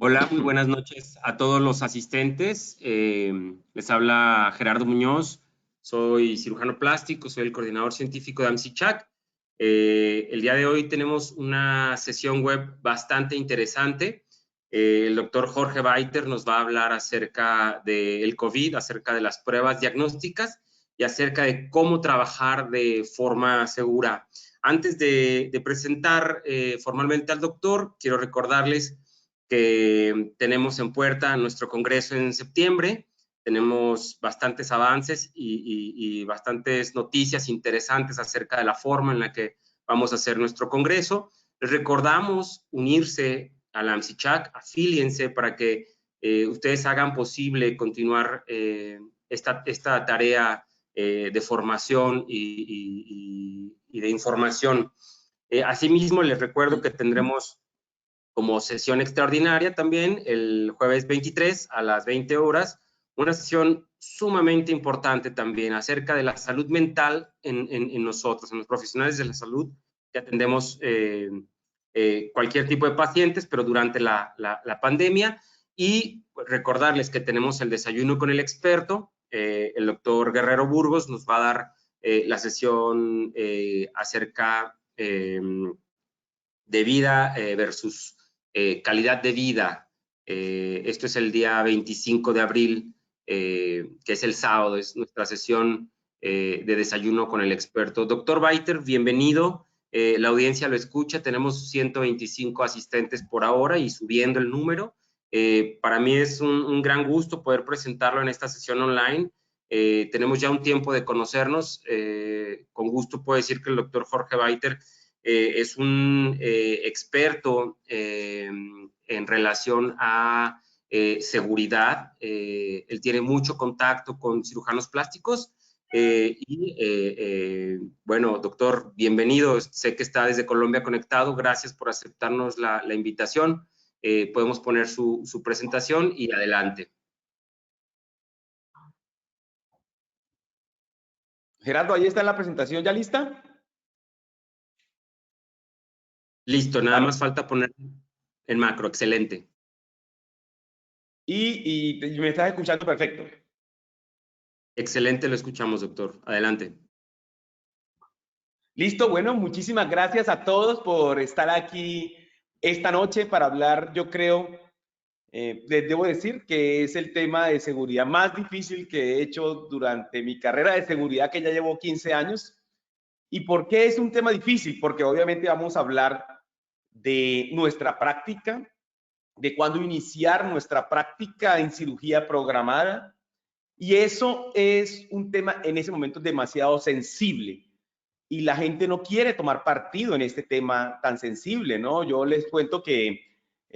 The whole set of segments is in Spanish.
Hola, muy buenas noches a todos los asistentes. Les habla Gerardo Muñoz, soy cirujano plástico, soy el coordinador científico de AMSICHAC. El día de hoy tenemos una sesión web bastante interesante. El doctor Jorge Beiter nos va a hablar acerca del COVID, acerca de las pruebas diagnósticas y acerca de cómo trabajar de forma segura. Antes de presentar formalmente al doctor, quiero recordarles que tenemos en puerta nuestro congreso en septiembre. Tenemos bastantes avances y bastantes noticias interesantes acerca de la forma en la que vamos a hacer nuestro congreso. Les recordamos unirse a la AMSICHAC, afíliense para que ustedes hagan posible continuar esta tarea de formación y de información. Asimismo, les recuerdo que tendremos como sesión extraordinaria también el jueves 23 a las 20 horas, una sesión sumamente importante también acerca de la salud mental en nosotros, en los profesionales de la salud, que atendemos cualquier tipo de pacientes, pero durante la pandemia. Y recordarles que tenemos el desayuno con el experto, el doctor Guerrero Burgos nos va a dar la sesión acerca de vida versus calidad de vida. Esto es el día 25 de abril, que es el sábado, es nuestra sesión de desayuno con el experto. Doctor Beiter, bienvenido. La audiencia lo escucha, tenemos 125 asistentes por ahora y subiendo el número. Para mí es un gran gusto poder presentarlo en esta sesión online. Tenemos ya un tiempo de conocernos. Con gusto puedo decir que el doctor Jorge Beiter es un experto en relación a seguridad. Él tiene mucho contacto con cirujanos plásticos. Bueno, doctor, bienvenido. Sé que está desde Colombia conectado. Gracias por aceptarnos la invitación. Podemos poner su presentación y adelante. Gerardo, ahí está la presentación, ¿ya lista? Listo, nada más falta poner el macro, excelente. Y me estás escuchando perfecto. Excelente, lo escuchamos, doctor. Adelante. Listo, bueno, muchísimas gracias a todos por estar aquí esta noche para hablar, yo creo, les debo decir que es el tema de seguridad más difícil que he hecho durante mi carrera de seguridad, que ya llevo 15 años. ¿Y por qué es un tema difícil? Porque obviamente vamos a hablar de nuestra práctica, de cuándo iniciar nuestra práctica en cirugía programada. Y eso es un tema en ese momento demasiado sensible. Y la gente no quiere tomar partido en este tema tan sensible, ¿no? Yo les cuento que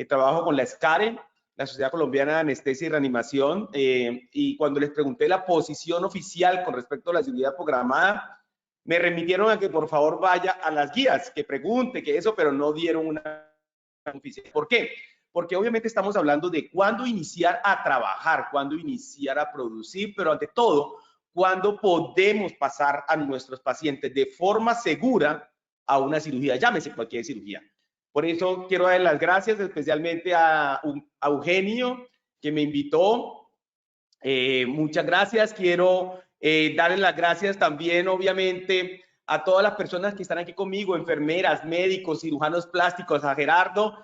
trabajo con la SCARE, la Sociedad Colombiana de Anestesia y Reanimación, y cuando les pregunté la posición oficial con respecto a la cirugía programada, me remitieron a que por favor vaya a las guías, que pregunte, que eso, pero no dieron una oficial. ¿Por qué? Porque obviamente estamos hablando de cuándo iniciar a trabajar, cuándo iniciar a producir, pero ante todo, cuándo podemos pasar a nuestros pacientes de forma segura a una cirugía, llámese cualquier cirugía. Por eso quiero dar las gracias especialmente a Eugenio, que me invitó. Muchas gracias. Quiero darles las gracias también, obviamente, a todas las personas que están aquí conmigo, enfermeras, médicos, cirujanos plásticos, a Gerardo.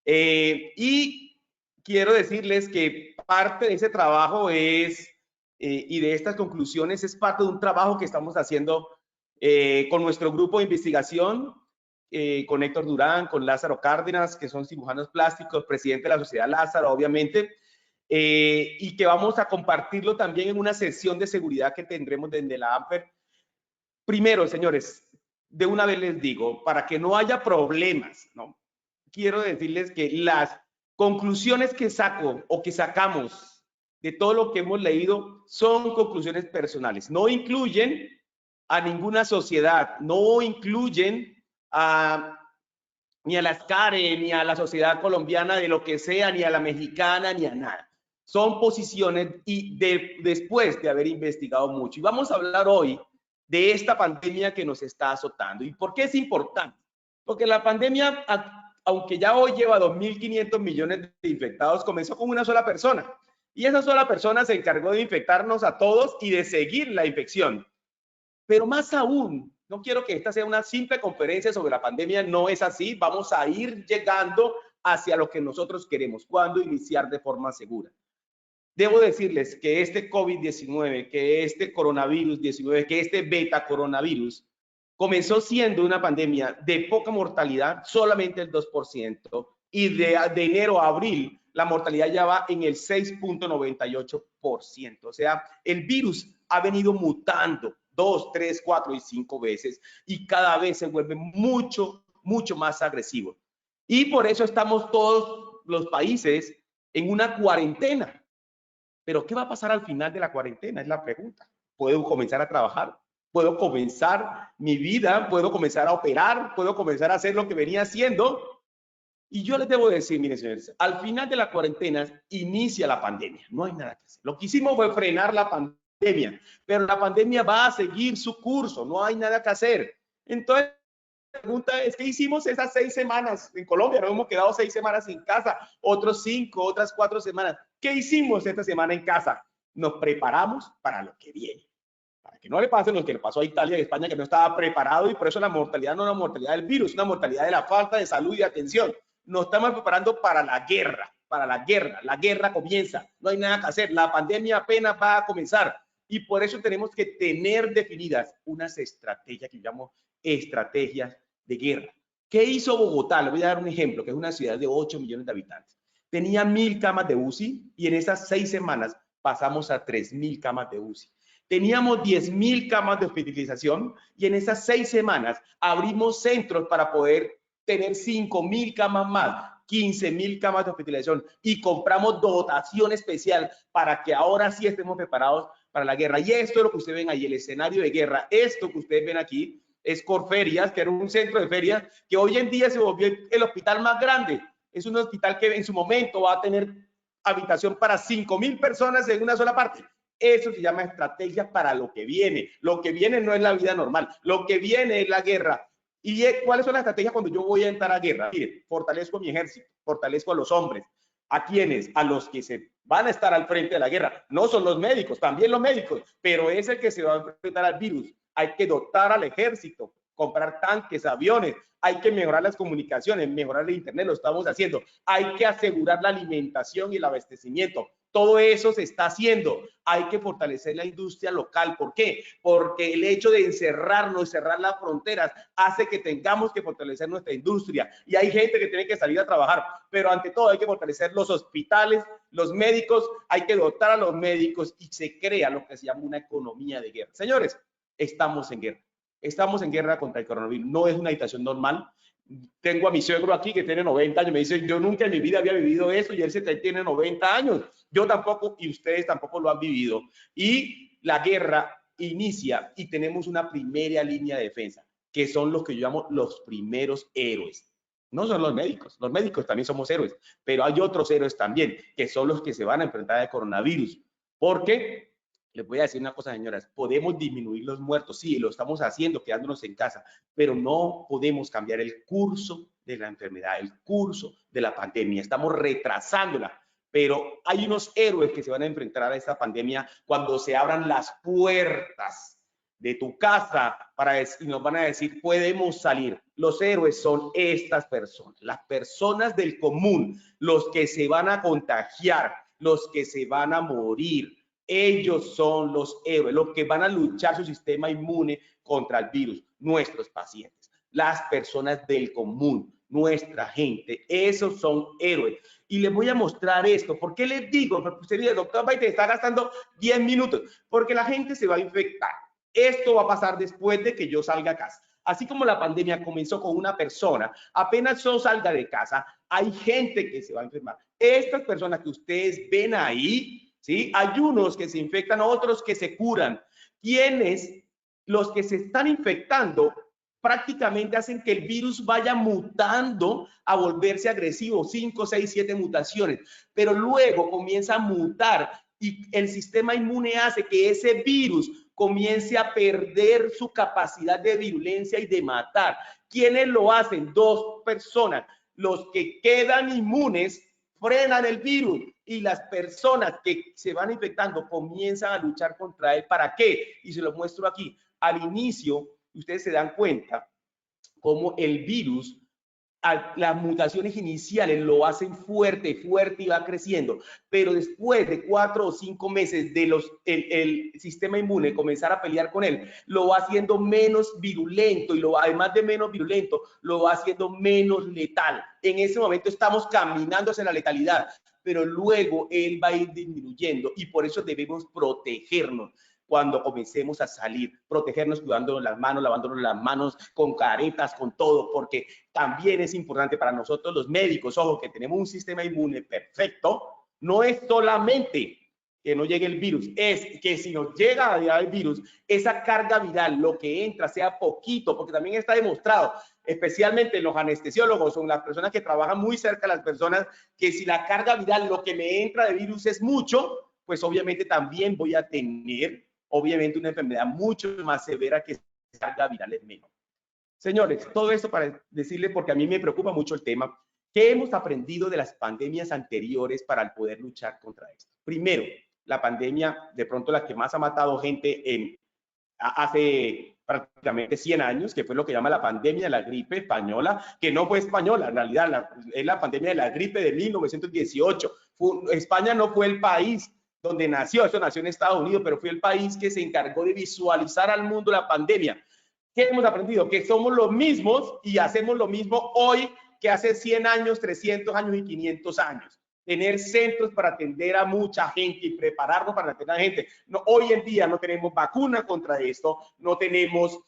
Y quiero decirles que parte de ese trabajo es, y de estas conclusiones, es parte de un trabajo que estamos haciendo con nuestro grupo de investigación, con Héctor Durán, con Lázaro Cárdenas, que son cirujanos plásticos, presidente de la Sociedad Lázaro, obviamente, y que vamos a compartirlo también en una sesión de seguridad que tendremos desde la AMPER. Primero, señores, de una vez les digo, para que no haya problemas, ¿no? Quiero decirles que las conclusiones que saco o que sacamos de todo lo que hemos leído son conclusiones personales. No incluyen a ninguna sociedad, no incluyen ni a la SCARE, ni a la Sociedad Colombiana de lo que sea, ni a la mexicana, ni a nada. Son posiciones y después de haber investigado mucho. Y vamos a hablar hoy de esta pandemia que nos está azotando. ¿Y por qué es importante? Porque la pandemia aunque ya hoy lleva 2.500 millones de infectados, comenzó con una sola persona. Y esa sola persona se encargó de infectarnos a todos y de seguir la infección. Pero más aún, no quiero que esta sea una simple conferencia sobre la pandemia, no es así. Vamos a ir llegando hacia lo que nosotros queremos, cuándo iniciar de forma segura. Debo decirles que este COVID-19, que este coronavirus 19, que este beta coronavirus, comenzó siendo una pandemia de poca mortalidad, solamente el 2%, y de enero a abril la mortalidad ya va en el 6.98%. O sea, el virus ha venido mutando 2, 3, 4 y 5 veces y cada vez se vuelve mucho, mucho más agresivo. Y por eso estamos todos los países en una cuarentena. Pero ¿qué va a pasar al final de la cuarentena? Es la pregunta. ¿Puedo comenzar a trabajar? ¿Puedo comenzar mi vida? ¿Puedo comenzar a operar? ¿Puedo comenzar a hacer lo que venía haciendo? Y yo les debo decir, miren señores, al final de la cuarentena inicia la pandemia. No hay nada que hacer. Lo que hicimos fue frenar la pandemia, pero la pandemia va a seguir su curso. No hay nada que hacer. Entonces, la pregunta es, ¿qué hicimos esas 6 semanas? En Colombia nos hemos quedado 6 semanas en casa, otros 5, otras 4 semanas. ¿Qué hicimos esta semana en casa? Nos preparamos para lo que viene. Para que no le pase lo que le pasó a Italia y España, que no estaba preparado, y por eso la mortalidad no es una mortalidad del virus, es una mortalidad de la falta de salud y de atención. Nos estamos preparando para la guerra, La guerra comienza, no hay nada que hacer, la pandemia apenas va a comenzar. Y por eso tenemos que tener definidas unas estrategias que llamamos estrategias de guerra. ¿Qué hizo Bogotá? Le voy a dar un ejemplo, que es una ciudad de 8 millones de habitantes. Tenía 1.000 camas de UCI y en esas 6 semanas pasamos a 3.000 camas de UCI. Teníamos 10.000 camas de hospitalización y en esas 6 semanas abrimos centros para poder tener 5.000 camas más, 15.000 camas de hospitalización y compramos dotación especial para que ahora sí estemos preparados para la guerra. Y esto es lo que ustedes ven ahí, el escenario de guerra. Esto que ustedes ven aquí es Corferias, que era un centro de ferias que hoy en día se volvió el hospital más grande. Es un hospital que en su momento va a tener habitación para 5.000 personas en una sola parte. Eso se llama estrategia para lo que viene. Lo que viene no es la vida normal, lo que viene es la guerra. ¿Y cuáles son las estrategias cuando yo voy a entrar a guerra? Mire, fortalezco mi ejército, fortalezco a los hombres. ¿A quiénes? A los que se van a estar al frente de la guerra. No son los médicos, también los médicos, pero es el que se va a enfrentar al virus. Hay que dotar al ejército, comprar tanques, aviones, hay que mejorar las comunicaciones, mejorar el internet, lo estamos haciendo. Hay que asegurar la alimentación y el abastecimiento. Todo eso se está haciendo. Hay que fortalecer la industria local. ¿Por qué? Porque el hecho de encerrarnos, cerrar las fronteras, hace que tengamos que fortalecer nuestra industria. Y hay gente que tiene que salir a trabajar. Pero ante todo hay que fortalecer los hospitales, los médicos, hay que dotar a los médicos y se crea lo que se llama una economía de guerra. Señores, estamos en guerra. Estamos en guerra contra el coronavirus. No es una situación normal. Tengo a mi suegro aquí que tiene 90 años. Me dice, yo nunca en mi vida había vivido eso y él tiene 90 años. Yo tampoco y ustedes tampoco lo han vivido. Y la guerra inicia y tenemos una primera línea de defensa, que son los que yo llamo los primeros héroes. No son los médicos también somos héroes, pero hay otros héroes también, que son los que se van a enfrentar al coronavirus. Porque les voy a decir una cosa, señoras, podemos disminuir los muertos, sí, lo estamos haciendo quedándonos en casa, pero no podemos cambiar el curso de la enfermedad, el curso de la pandemia, estamos retrasándola. Pero hay unos héroes que se van a enfrentar a esta pandemia cuando se abran las puertas de tu casa y nos van a decir, podemos salir. Los héroes son estas personas, las personas del común, los que se van a contagiar, los que se van a morir. Ellos son los héroes, los que van a luchar su sistema inmune contra el virus, nuestros pacientes, las personas del común, nuestra gente, esos son héroes. Y les voy a mostrar esto. ¿Por qué les digo? Porque usted dice, doctor Baite, está gastando 10 minutos. Porque la gente se va a infectar. Esto va a pasar después de que yo salga a casa. Así como la pandemia comenzó con una persona, apenas yo salga de casa, hay gente que se va a enfermar. Estas personas que ustedes ven ahí, ¿sí? Hay unos que se infectan, otros que se curan. ¿Quiénes? Los que se están infectando prácticamente hacen que el virus vaya mutando a volverse agresivo, 5, 6, 7 mutaciones, pero luego comienza a mutar y el sistema inmune hace que ese virus comience a perder su capacidad de virulencia y de matar. ¿Quiénes lo hacen? 2 personas. Los que quedan inmunes frenan el virus y las personas que se van infectando comienzan a luchar contra él. ¿Para qué? Y se lo muestro aquí. Al inicio, ustedes se dan cuenta cómo el virus, las mutaciones iniciales lo hacen fuerte, fuerte y va creciendo, pero después de 4 o 5 meses de el sistema inmune comenzar a pelear con él, lo va haciendo menos virulento y además de menos virulento, lo va haciendo menos letal. En ese momento estamos caminando hacia la letalidad, pero luego él va a ir disminuyendo y por eso debemos protegernos. Cuando comencemos a salir, protegernos cuidándonos las manos, lavándonos las manos con caretas, con todo, porque también es importante para nosotros los médicos, ojo, que tenemos un sistema inmune perfecto, no es solamente que no llegue el virus, es que si nos llega a llegar el virus, esa carga viral, lo que entra sea poquito, porque también está demostrado, especialmente los anestesiólogos, son las personas que trabajan muy cerca de las personas, que si la carga viral, lo que me entra de virus es mucho, pues obviamente también voy a tener obviamente una enfermedad mucho más severa que carga viral es menos. Señores, todo esto para decirles, porque a mí me preocupa mucho el tema, ¿qué hemos aprendido de las pandemias anteriores para poder luchar contra esto? Primero, la pandemia, de pronto la que más ha matado gente hace prácticamente 100 años, que fue lo que llama la pandemia de la gripe española, que no fue española, en realidad es la pandemia de la gripe de 1918. España no fue el país donde nació, eso nació en Estados Unidos, pero fue el país que se encargó de visualizar al mundo la pandemia. ¿Qué hemos aprendido? Que somos los mismos y hacemos lo mismo hoy que hace 100 años, 300 años y 500 años. Tener centros para atender a mucha gente y prepararnos para atender a gente. No, hoy en día no tenemos vacuna contra esto, no tenemos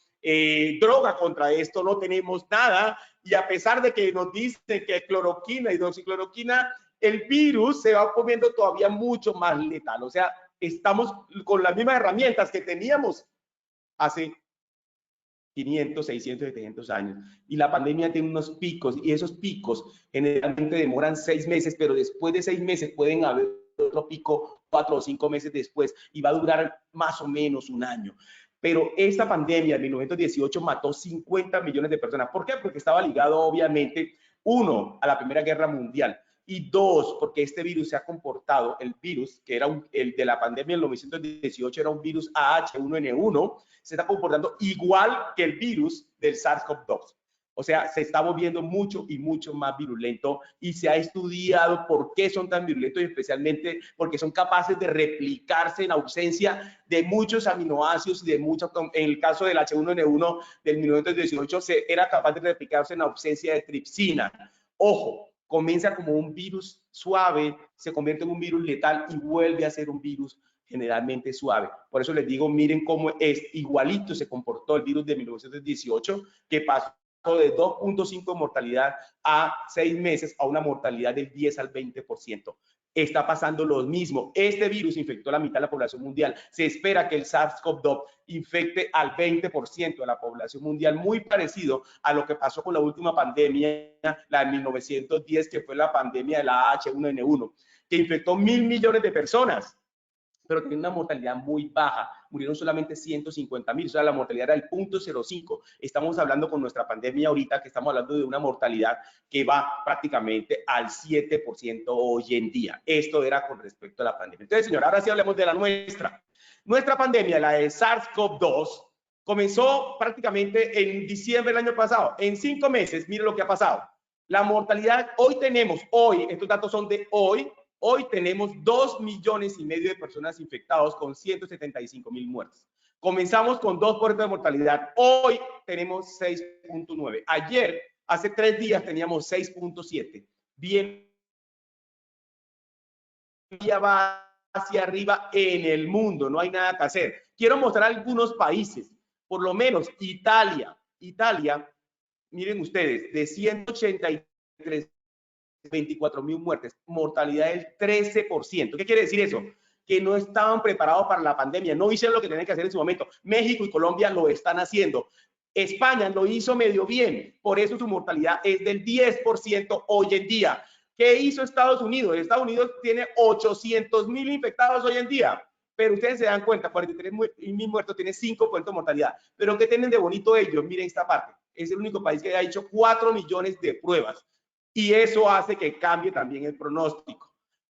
droga contra esto, no tenemos nada. Y a pesar de que nos dicen que cloroquina y hidroxicloroquina, el virus se va poniendo todavía mucho más letal. O sea, estamos con las mismas herramientas que teníamos hace 500, 600, 700 años. Y la pandemia tiene unos picos y esos picos generalmente demoran 6 meses, pero después de 6 meses pueden haber otro pico 4 o 5 meses después y va a durar más o menos un año. Pero esta pandemia de 1918 mató 50 millones de personas. ¿Por qué? Porque estaba ligado obviamente, uno, a la Primera Guerra Mundial. Y dos, porque este virus se ha comportado, el virus que era el de la pandemia en 1918 era un virus AH1N1, se está comportando igual que el virus del SARS-CoV-2. O sea, se está volviendo mucho y mucho más virulento y se ha estudiado por qué son tan virulentos y especialmente porque son capaces de replicarse en ausencia de muchos aminoácidos y de muchos, en el caso del H1N1 del 1918 era capaz de replicarse en ausencia de tripsina. Ojo, comienza como un virus suave, se convierte en un virus letal y vuelve a ser un virus generalmente suave. Por eso les digo, miren cómo es igualito se comportó el virus de 1918, que pasó de 2.5 mortalidad a 6 meses a una mortalidad del 10 al 20%. Está pasando lo mismo. Este virus infectó a la mitad de la población mundial. Se espera que el SARS-CoV-2 infecte al 20% de la población mundial, muy parecido a lo que pasó con la última pandemia, la de 1910, que fue la pandemia de la H1N1, que infectó 1.000 millones de personas, pero tiene una mortalidad muy baja. Murieron solamente 150.000, o sea, la mortalidad era el 0.05. Estamos hablando con nuestra pandemia ahorita, que estamos hablando de una mortalidad que va prácticamente al 7% hoy en día. Esto era con respecto a la pandemia. Entonces, señor, ahora sí hablemos de la nuestra. Nuestra pandemia, la de SARS-CoV-2, comenzó prácticamente en diciembre del año pasado. En 5 meses, mire lo que ha pasado. La mortalidad, estos datos son de hoy tenemos 2,5 millones de personas infectados con 175,000 muertes. Comenzamos con 2% de mortalidad. Hoy tenemos 6.9. Ayer, hace 3 días, teníamos 6.7. Bien, ya va hacia arriba en el mundo. No hay nada que hacer. Quiero mostrar algunos países. Por lo menos Italia, miren ustedes, de 183 24,000 muertes, mortalidad del 13%. ¿Qué quiere decir eso? Que no estaban preparados para la pandemia, no hicieron lo que tenían que hacer en su momento. México y Colombia lo están haciendo. España lo hizo medio bien, por eso su mortalidad es del 10% hoy en día. ¿Qué hizo Estados Unidos? Estados Unidos tiene 800,000 infectados hoy en día, pero ustedes se dan cuenta, 43,000 muertos, tiene 5% de mortalidad. Pero ¿qué tienen de bonito ellos? Miren esta parte, es el único país que ha hecho 4 millones de pruebas. y eso hace que cambie también el pronóstico.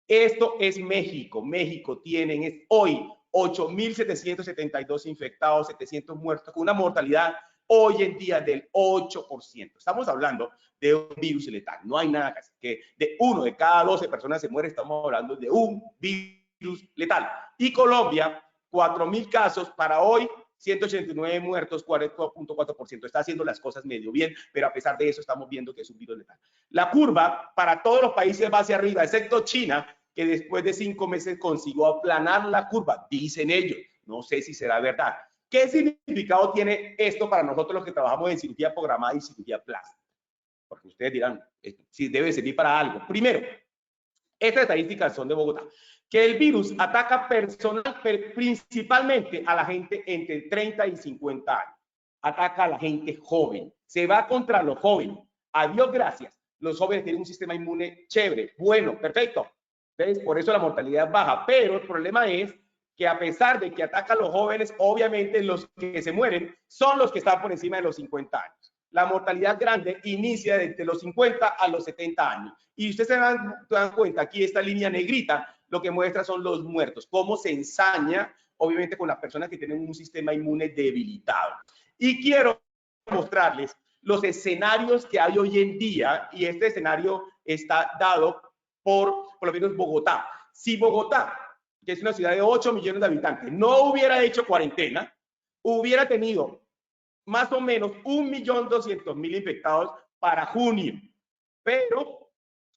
Esto es México. México tiene hoy 8.772 infectados, 700 muertos, con una mortalidad hoy en día del 8%. Estamos hablando de un virus letal. No hay nada que de 1 de cada 12 personas se muere. Estamos hablando de un virus letal. Y Colombia, 4.000 casos para hoy, 189 muertos, 40.4%. Está haciendo las cosas medio bien, pero a pesar de eso estamos viendo que es un virus letal. La curva para todos los países va hacia arriba, excepto China, que después de 5 meses consiguió aplanar la curva, dicen ellos. No sé si será verdad. ¿Qué significado tiene esto para nosotros los que trabajamos en cirugía programada y cirugía plástica? Porque ustedes dirán, si debe servir para algo. Primero, estas estadísticas son de Bogotá, que el virus ataca principalmente a la gente entre 30 y 50 años. Ataca a la gente joven. Se va contra los jóvenes. A Dios gracias. Los jóvenes tienen un sistema inmune chévere, bueno, perfecto. Entonces, por eso la mortalidad es baja. Pero el problema es que a pesar de que ataca a los jóvenes, obviamente los que se mueren son los que están por encima de los 50 años. La mortalidad grande inicia desde los 50 a los 70 años. Y ustedes se dan cuenta, aquí esta línea negrita lo que muestra son los muertos, cómo se ensaña, obviamente, con las personas que tienen un sistema inmune debilitado. Y quiero mostrarles los escenarios que hay hoy en día, y este escenario está dado por lo menos Bogotá. Si Bogotá, que es una ciudad de 8 millones de habitantes, no hubiera hecho cuarentena, hubiera tenido más o menos 1.200.000 infectados para junio. Pero,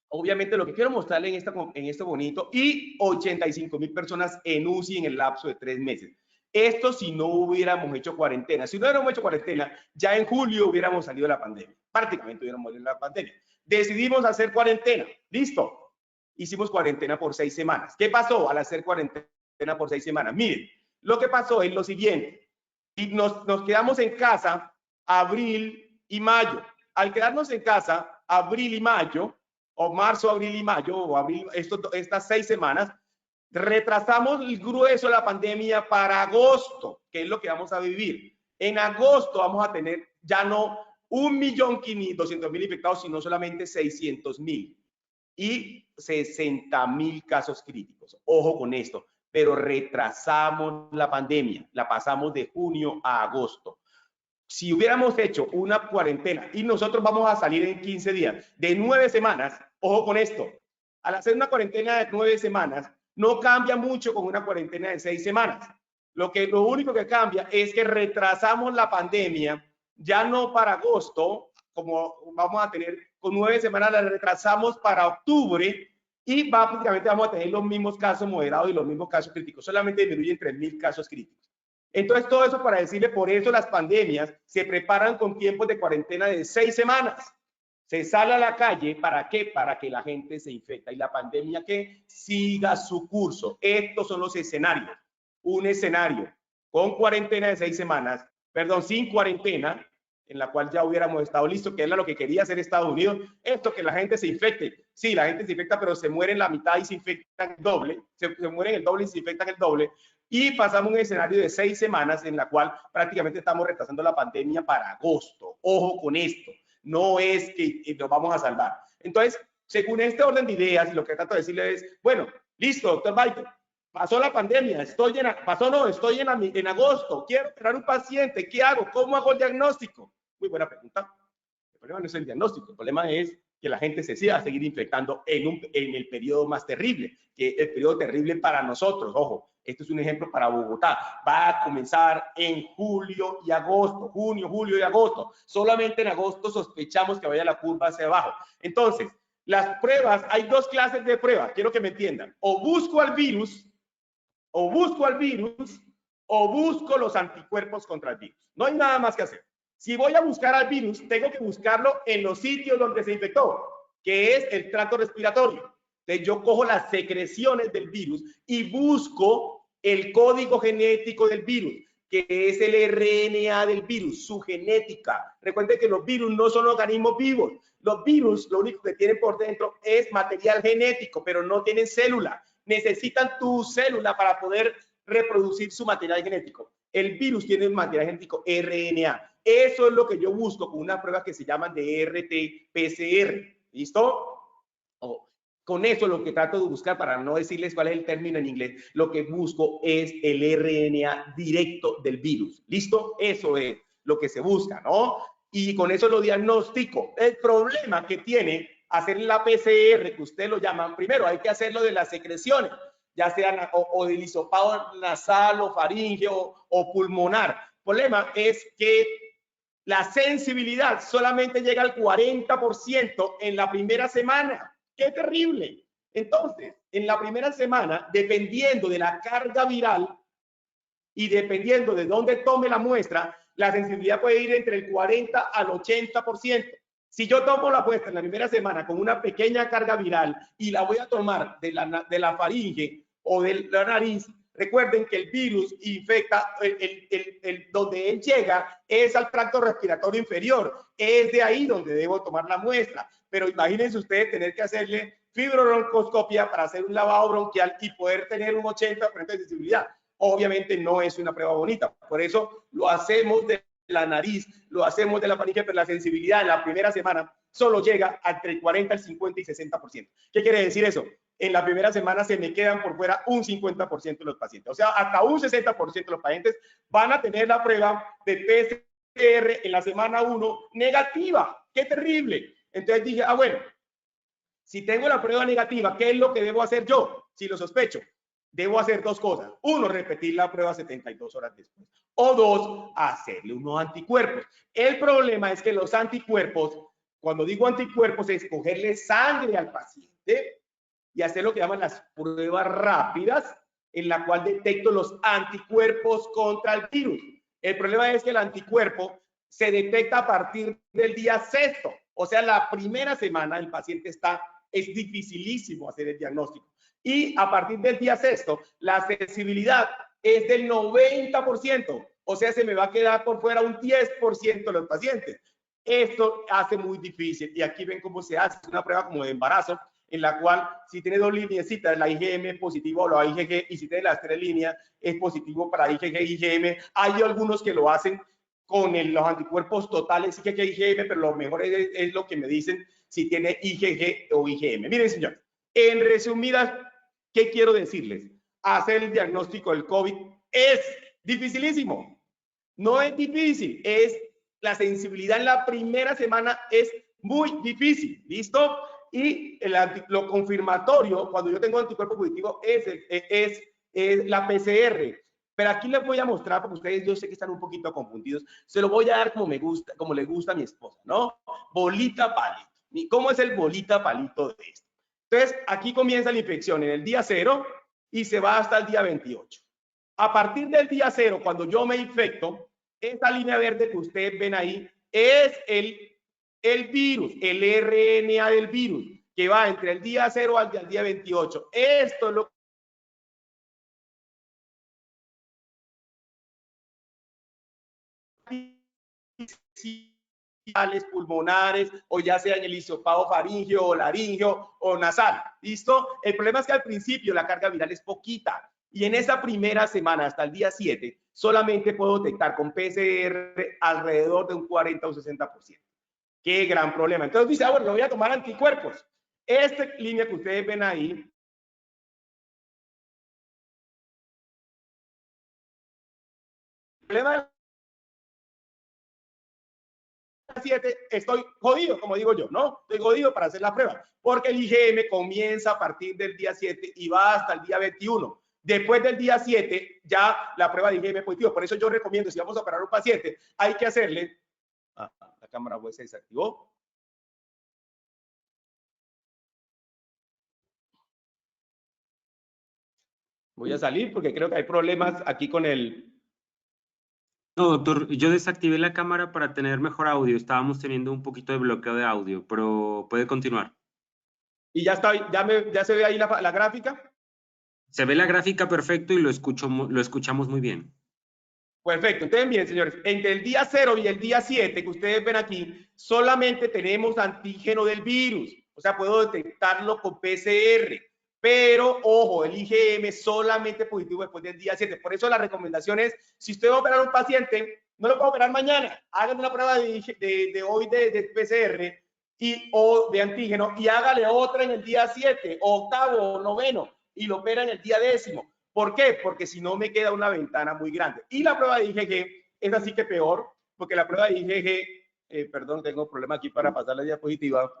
obviamente, lo que quiero mostrarle en esto bonito, y 85.000 personas en UCI en el lapso de 3 meses. Esto si no hubiéramos hecho cuarentena. Si no hubiéramos hecho cuarentena, ya en julio hubiéramos salido de la pandemia. Prácticamente hubiéramos salido de la pandemia. Decidimos hacer cuarentena. Listo. Hicimos cuarentena por 6 semanas. ¿Qué pasó al hacer cuarentena por 6 semanas? Miren, lo que pasó es lo siguiente. Y nos quedamos en casa abril y mayo. Al quedarnos en casa abril y mayo, o marzo, abril y mayo, o abril, estas 6 semanas, retrasamos el grueso de la pandemia para agosto, que es lo que vamos a vivir. En agosto vamos a tener ya no 1.200.000 infectados, sino solamente 600.000 y 60.000 casos críticos. Ojo con esto, pero retrasamos la pandemia, la pasamos de junio a agosto. Si hubiéramos hecho una cuarentena y nosotros vamos a salir en 15 días de 9 semanas, ojo con esto, al hacer una cuarentena de 9 semanas, no cambia mucho con una cuarentena de 6 semanas. Lo único que cambia es que retrasamos la pandemia, ya no para agosto, como vamos a tener con 9 semanas, la retrasamos para octubre y prácticamente vamos a tener los mismos casos moderados y los mismos casos críticos, solamente disminuyen 3.000 casos críticos. Entonces, todo eso para decirle, por eso las pandemias se preparan con tiempos de cuarentena de 6 semanas. Se sale a la calle, ¿para qué? Para que la gente se infecta y la pandemia que siga su curso. Estos son los escenarios. Un escenario con cuarentena de 6 semanas, perdón, sin cuarentena, en la cual ya hubiéramos estado listos, que era lo que quería hacer Estados Unidos. Esto, que la gente se infecte. Sí, la gente se infecta, pero se mueren la mitad y se infectan el doble. Se mueren el doble y se infectan el doble. Y pasamos un escenario de 6 semanas en la cual prácticamente estamos retrasando la pandemia para agosto. Ojo con esto. No es que nos vamos a salvar. Entonces, según este orden de ideas, lo que trato de decirle es, bueno, listo, doctor Baito, pasó la pandemia, estoy en agosto, quiero operar un paciente, ¿qué hago? ¿Cómo hago el diagnóstico? Muy buena pregunta. El problema no es el diagnóstico, el problema es que la gente se siga a seguir infectando en el periodo más terrible, que es el periodo terrible para nosotros. Ojo, esto es un ejemplo para Bogotá. Va a comenzar en julio y agosto, junio, julio y agosto. Solamente en agosto sospechamos que vaya la curva hacia abajo. Entonces, las pruebas, hay 2 clases de pruebas, quiero que me entiendan. O busco al virus, o busco los anticuerpos contra el virus. No hay nada más que hacer. Si voy a buscar al virus, tengo que buscarlo en los sitios donde se infectó, que es el tracto respiratorio. Entonces, yo cojo las secreciones del virus y busco el código genético del virus, que es el RNA del virus, su genética. Recuerden que los virus no son organismos vivos. Los virus, lo único que tienen por dentro es material genético, pero no tienen célula. Necesitan tu célula para poder reproducir su material genético. El virus tiene un material genético RNA. Eso es lo que yo busco con unas pruebas que se llaman de RT-PCR. ¿Listo? Con eso lo que trato de buscar, para no decirles cuál es el término en inglés, lo que busco es el RNA directo del virus. ¿Listo? Eso es lo que se busca, ¿no? Y con eso lo diagnostico. El problema que tiene hacer la PCR, que ustedes lo llaman, primero hay que hacerlo de las secreciones, ya sea o del hisopado nasal o faríngeo o pulmonar. El problema es que la sensibilidad solamente llega al 40% en la primera semana. ¡Qué terrible! Entonces, en la primera semana, dependiendo de la carga viral y dependiendo de dónde tome la muestra, la sensibilidad puede ir entre el 40 al 80%. Si yo tomo la muestra en la primera semana con una pequeña carga viral y la voy a tomar de la faringe o de la nariz, recuerden que el virus infecta, donde él llega es al tracto respiratorio inferior, es de ahí donde debo tomar la muestra. Pero imagínense ustedes tener que hacerle fibrobroncoscopia para hacer un lavado bronquial y poder tener un 80% de sensibilidad. Obviamente no es una prueba bonita, por eso lo hacemos de la nariz, lo hacemos de la faringe, pero la sensibilidad en la primera semana solo llega entre el 40, el 50 y 60%. ¿Qué quiere decir eso? En la primera semana se me quedan por fuera un 50% de los pacientes. O sea, hasta un 60% de los pacientes van a tener la prueba de PCR en la semana 1 negativa. ¡Qué terrible! Entonces dije, bueno, si tengo la prueba negativa, ¿qué es lo que debo hacer yo? Si lo sospecho, debo hacer dos cosas. Uno, repetir la prueba 72 horas después. O dos, hacerle unos anticuerpos. El problema es que los anticuerpos, cuando digo anticuerpos, es cogerle sangre al paciente y hacer lo que llaman las pruebas rápidas, en la cual detecto los anticuerpos contra el virus. El problema es que el anticuerpo se detecta a partir del día sexto. O sea, la primera semana el paciente es dificilísimo hacer el diagnóstico. Y a partir del día sexto, la sensibilidad es del 90%. O sea, se me va a quedar por fuera un 10% de los pacientes. Esto hace muy difícil. Y aquí ven cómo se hace una prueba como de embarazo, en la cual si tiene dos líneas, la IgM es positivo o la IgG, y si tiene las tres líneas es positivo para IgG y IgM. Hay algunos que lo hacen con los anticuerpos totales IgG y IgM, pero lo mejor es lo que me dicen si tiene IgG o IgM. Miren, señores, en resumidas, ¿qué quiero decirles? Hacer el diagnóstico del COVID es dificilísimo. No es difícil, es la sensibilidad en la primera semana es muy difícil, ¿listo? Y lo confirmatorio, cuando yo tengo anticuerpo positivo, es la PCR. Pero aquí les voy a mostrar, porque ustedes yo sé que están un poquito confundidos, se lo voy a dar como me gusta, como le gusta a mi esposa, ¿no? Bolita palito. ¿Y cómo es el bolita palito de esto? Entonces, aquí comienza la infección en el día 0 y se va hasta el día 28. A partir del día 0, cuando yo me infecto, esta línea verde que ustedes ven ahí es el virus, el RNA del virus, que va entre el día 0 al día 28. Esto es lo pulmonares o ya sea en el hisopado faríngeo o laríngeo o nasal. ¿Listo? El problema es que al principio la carga viral es poquita y en esa primera semana hasta el día 7 solamente puedo detectar con PCR alrededor de un 40 o 60%. Qué gran problema. Entonces dice, bueno, lo voy a tomar anticuerpos. Esta línea que ustedes ven ahí, el problema 7, estoy jodido, como digo yo, ¿no? Estoy jodido para hacer la prueba, porque el IgM comienza a partir del día 7 y va hasta el día 21. Después del día 7, ya la prueba de IgM positivo. Por eso yo recomiendo, si vamos a operar a un paciente, hay que hacerle... la cámara web se desactivó. Voy a salir porque creo que hay problemas aquí con el... No, doctor, yo desactivé la cámara para tener mejor audio. Estábamos teniendo un poquito de bloqueo de audio, pero puede continuar. Y ya está, ya se ve ahí la gráfica. Se ve la gráfica perfecto y lo escuchamos muy bien. Perfecto. Entonces, bien, señores, entre el día 0 y el día 7 que ustedes ven aquí, solamente tenemos antígeno del virus. O sea, puedo detectarlo con PCR. Pero, ojo, el IgM solamente positivo después del día 7. Por eso la recomendación es, si usted va a operar a un paciente, no lo puede operar mañana. Hagan una prueba de hoy de PCR o de antígeno y hágale otra en el día 7, octavo o noveno y lo opera en el día 10º. ¿Por qué? Porque si no me queda una ventana muy grande. Y la prueba de IgG es así que peor, porque la prueba de IgG, perdón, tengo problema aquí para pasar la diapositiva,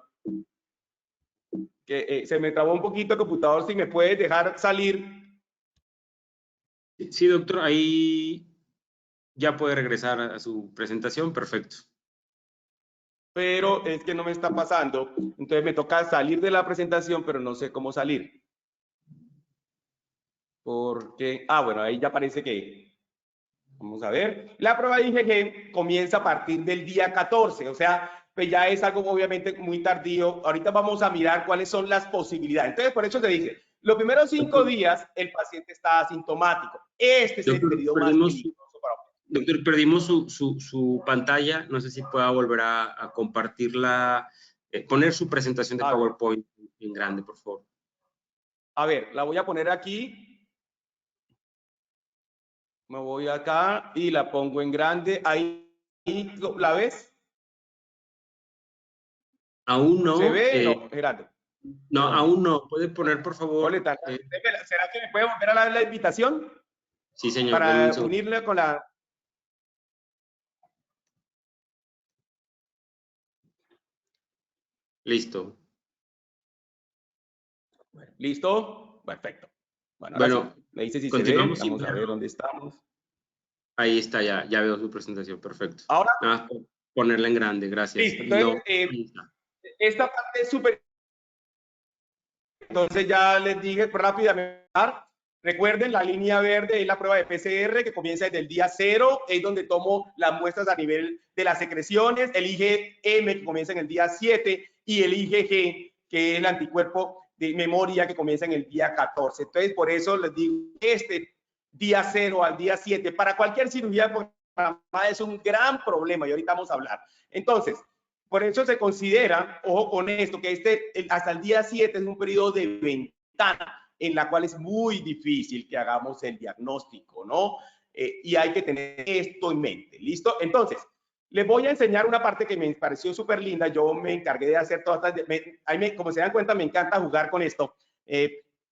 que se me trabó un poquito el computador, si me puedes dejar salir. Sí, doctor, ahí ya puede regresar a su presentación, perfecto. Pero es que no me está pasando, entonces me toca salir de la presentación, pero no sé cómo salir. Porque, bueno, ahí ya parece que, vamos a ver, la prueba de IgG comienza a partir del día 14, o sea, pues ya es algo obviamente muy tardío. Ahorita vamos a mirar cuáles son las posibilidades. Entonces, por eso se dice, los primeros 5 días el paciente está asintomático. Este es el periodo más peligroso para usted. Doctor, perdimos su pantalla, no sé si pueda volver a compartirla, poner su presentación de PowerPoint en grande, por favor. A ver, la voy a poner aquí. Me voy acá y la pongo en grande. Ahí, ¿la ves? Aún no. ¿Se ve? No, Gerardo. No, aún no. ¿Puede poner, por favor? ¿Será que me puede volver a dar la invitación? Sí, señor. Para unirle con la... Listo. ¿Listo? Perfecto. Bueno, ahora sí. Me dice si se ve. Vamos a ver dónde estamos. Ahí está, ya veo su presentación. Perfecto. Ahora. Nada más ponerla en grande. Gracias. Listo. Entonces, esta parte es súper... Entonces ya les dije rápidamente. Recuerden, la línea verde es la prueba de PCR que comienza desde el día 0, es donde tomo las muestras a nivel de las secreciones, el IgM que comienza en el día 7 y el IgG que es el anticuerpo de memoria que comienza en el día 14. Entonces, por eso les digo, este día 0 al día 7 para cualquier cirugía es un gran problema y ahorita vamos a hablar. Entonces, por eso se considera, ojo con esto, que hasta el día 7 es un periodo de ventana en la cual es muy difícil que hagamos el diagnóstico, ¿no? Y hay que tener esto en mente, ¿listo? Entonces, les voy a enseñar una parte que me pareció súper linda. Yo me encargué de hacer todas estas, como se dan cuenta, me encanta jugar con esto.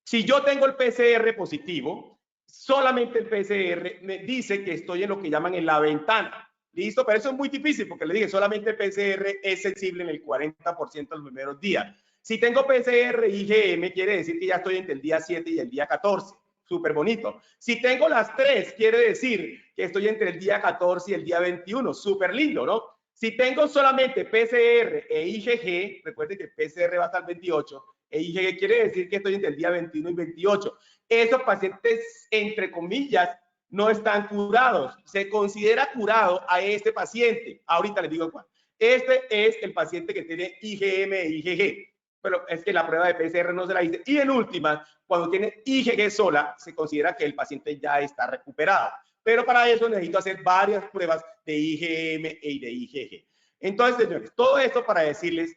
Si yo tengo el PCR positivo, solamente el PCR me dice que estoy en lo que llaman en la ventana. ¿Listo? Pero eso es muy difícil porque le dije, solamente el PCR es sensible en el 40% de los primeros días. Si tengo PCR y IgM, quiere decir que ya estoy entre el día 7 y el día 14. Súper bonito. Si tengo las tres, quiere decir que estoy entre el día 14 y el día 21. Súper lindo, ¿no? Si tengo solamente PCR e IgG, recuerden que el PCR va hasta el 28, e IgG quiere decir que estoy entre el día 21 y 28. Esos pacientes, entre comillas, no están curados. Se considera curado a este paciente. Ahorita les digo cuál. Este es el paciente que tiene IgM e IgG. Pero es que la prueba de PCR no se la hice. Y en última, cuando tiene IgG sola, se considera que el paciente ya está recuperado. Pero para eso necesito hacer varias pruebas de IgM y de IgG. Entonces, señores, todo esto para decirles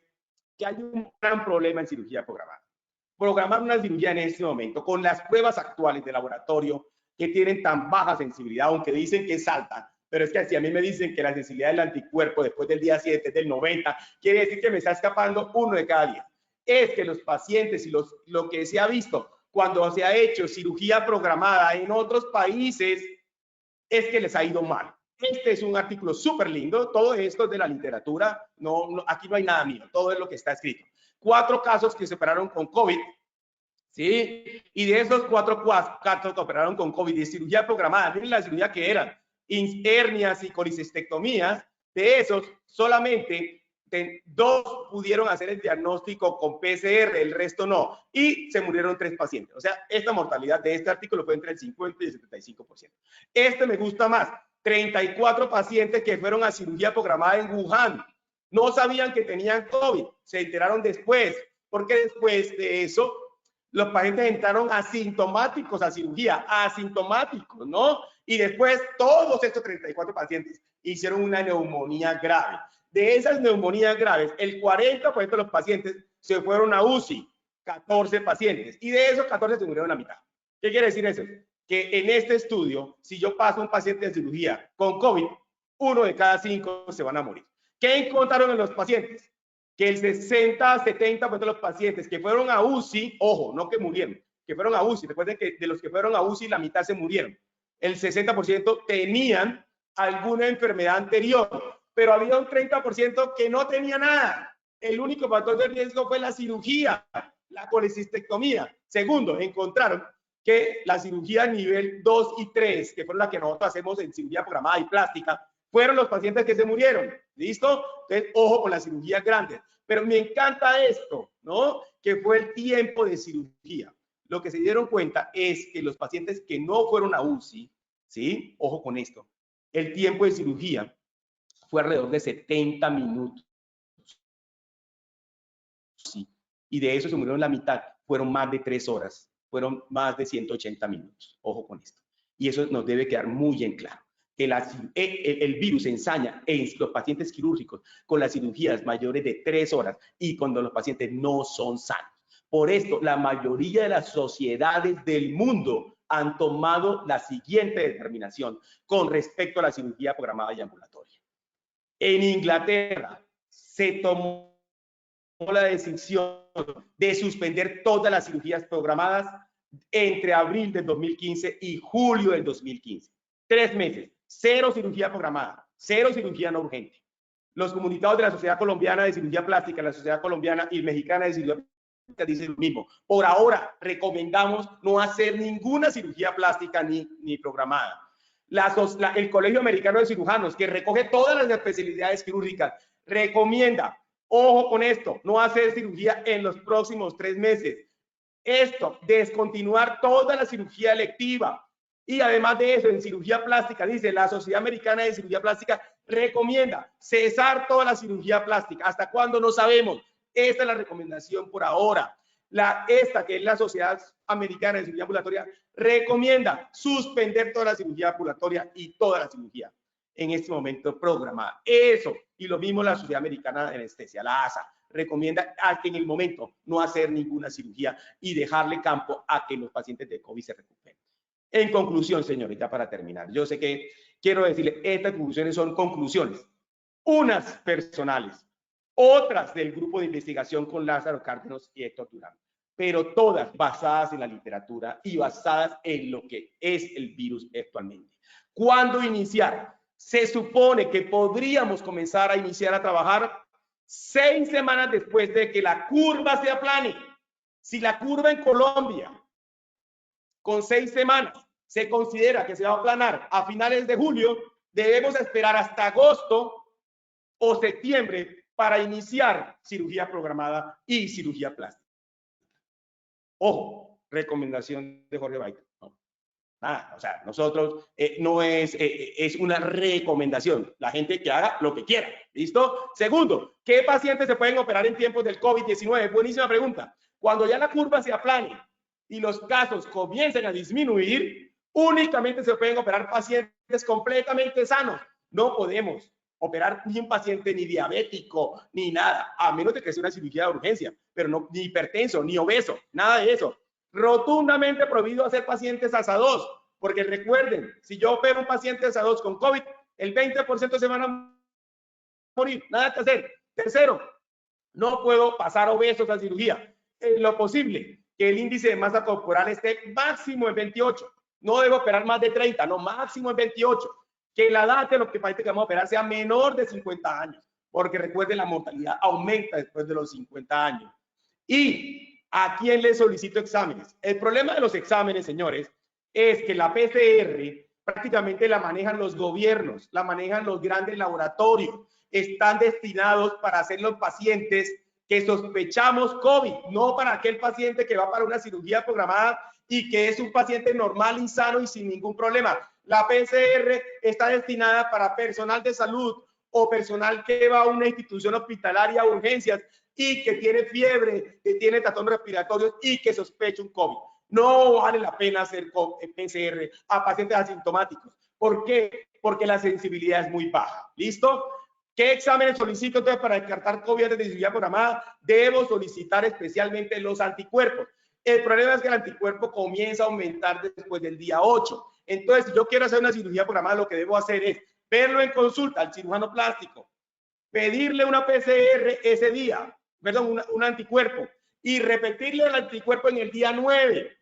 que hay un gran problema en cirugía programada. Programar una cirugía en este momento con las pruebas actuales de laboratorio que tienen tan baja sensibilidad, aunque dicen que es alta, pero es que si a mí me dicen que la sensibilidad del anticuerpo después del día 7 es del 90, quiere decir que me está escapando 1 de cada 10. Es que los pacientes y lo que se ha visto cuando se ha hecho cirugía programada en otros países es que les ha ido mal. Este es un artículo súper lindo, todo esto es de la literatura, aquí no hay nada mío, todo es lo que está escrito. 4 casos que se operaron con COVID, ¿sí? Y de esos 4 casos que operaron con COVID de cirugía programada, miren la cirugía que eran, hernias y colicistectomías, de esos solamente 2 pudieron hacer el diagnóstico con PCR, el resto no, y se murieron 3 pacientes. O sea, esta mortalidad de este artículo fue entre el 50 y el 75%. Este me gusta más, 34 pacientes que fueron a cirugía programada en Wuhan, no sabían que tenían COVID, se enteraron después, porque después de eso los pacientes entraron asintomáticos a cirugía, asintomáticos, ¿no? Y después todos estos 34 pacientes hicieron una neumonía grave. De esas neumonías graves, el 40% de los pacientes se fueron a UCI, 14 pacientes, y de esos 14 se murieron la mitad. ¿Qué quiere decir eso? Que en este estudio, si yo paso a un paciente de cirugía con COVID, 1 de cada 5 se van a morir. ¿Qué encontraron en los pacientes? que el 60-70% de los pacientes que fueron a UCI, ojo, no que murieron, que fueron a UCI, recuerden que de los que fueron a UCI, la mitad se murieron. El 60% tenían alguna enfermedad anterior, pero había un 30% que no tenía nada. El único factor de riesgo fue la cirugía, la colecistectomía. Segundo, encontraron que la cirugía nivel 2 y 3, que fueron las que nosotros hacemos en cirugía programada y plástica, fueron los pacientes que se murieron. ¿Listo? Entonces, ojo con las cirugías grandes. Pero me encanta esto, ¿no? Que fue el tiempo de cirugía. Lo que se dieron cuenta es que los pacientes que no fueron a UCI, ¿sí? Ojo con esto. El tiempo de cirugía fue alrededor de 70 minutos. Sí. Y de eso se murieron la mitad. Fueron más de 3 horas. Fueron más de 180 minutos. Ojo con esto. Y eso nos debe quedar muy en claro. Que el virus se ensaña en los pacientes quirúrgicos con las cirugías mayores de 3 horas y cuando los pacientes no son sanos. Por esto, la mayoría de las sociedades del mundo han tomado la siguiente determinación con respecto a la cirugía programada y ambulatoria. En Inglaterra se tomó la decisión de suspender todas las cirugías programadas entre abril del 2015 y julio del 2015. 3 meses, 0 cirugía programada, 0 cirugía no urgente. Los comunicados de la Sociedad Colombiana de Cirugía Plástica, la Sociedad Colombiana y Mexicana de Cirugía Plástica dicen lo mismo. Por ahora recomendamos no hacer ninguna cirugía plástica ni programada. El Colegio Americano de Cirujanos, que recoge todas las especialidades quirúrgicas, recomienda, ojo con esto, no hacer cirugía en los próximos 3 meses. Esto, descontinuar toda la cirugía electiva. Y además de eso, en cirugía plástica, dice la Sociedad Americana de Cirugía Plástica, recomienda cesar toda la cirugía plástica. ¿Hasta cuándo? No sabemos. Esta es la recomendación por ahora. Esta, que es la Sociedad Americana de Cirugía Ambulatoria, recomienda suspender toda la cirugía ambulatoria y toda la cirugía en este momento programada. Eso, y lo mismo la Sociedad Americana de Anestesia, la ASA, recomienda en el momento no hacer ninguna cirugía y dejarle campo a que los pacientes de COVID se recuperen. En conclusión, señores, ya para terminar, yo sé que quiero decirle, estas conclusiones son conclusiones, unas personales, otras del grupo de investigación con Lázaro Cárdenas y Héctor Durán, pero todas basadas en la literatura y basadas en lo que es el virus actualmente. ¿Cuándo iniciar? Se supone que podríamos comenzar a iniciar a trabajar 6 semanas después de que la curva se aplane. Si la curva en Colombia con 6 semanas se considera que se va a aplanar a finales de julio, debemos esperar hasta agosto o septiembre para iniciar cirugía programada y cirugía plástica. Ojo, recomendación de Jorge Baita. No, nada, o sea, nosotros no es una recomendación. La gente que haga lo que quiera. ¿Listo? Segundo, ¿qué pacientes se pueden operar en tiempos del COVID-19? Buenísima pregunta. Cuando ya la curva se aplane y los casos comiencen a disminuir, únicamente se pueden operar pacientes completamente sanos. No podemos operar ni un paciente ni diabético, ni nada, a menos de que sea una cirugía de urgencia, pero no ni hipertenso, ni obeso, nada de eso. Rotundamente prohibido hacer pacientes ASA2, porque recuerden, si yo opero un paciente ASA2 con COVID, el 20% se van a morir, nada que hacer. Tercero, no puedo pasar obesos a cirugía. En lo posible, que el índice de masa corporal esté máximo en 28. No debo operar más de 30, no, máximo en 28. Que la edad de los que vamos a operar sea menor de 50 años, porque recuerden, la mortalidad aumenta después de los 50 años. ¿Y a quién le solicito exámenes? El problema de los exámenes, señores, es que la PCR prácticamente la manejan los gobiernos, la manejan los grandes laboratorios. Están destinados para hacer los pacientes que sospechamos COVID, no para aquel paciente que va para una cirugía programada y que es un paciente normal y sano y sin ningún problema. La PCR está destinada para personal de salud o personal que va a una institución hospitalaria o urgencias y que tiene fiebre, que tiene trastornos respiratorios y que sospecha un COVID. No vale la pena hacer PCR a pacientes asintomáticos. ¿Por qué? Porque la sensibilidad es muy baja. ¿Listo? ¿Qué exámenes solicito entonces para descartar COVID de cirugía programada? Debo solicitar especialmente los anticuerpos. El problema es que el anticuerpo comienza a aumentar después del día 8. Entonces, si yo quiero hacer una cirugía programada, lo que debo hacer es verlo en consulta al cirujano plástico, pedirle una PCR ese día, perdón, un anticuerpo, y repetirle el anticuerpo en el día 9.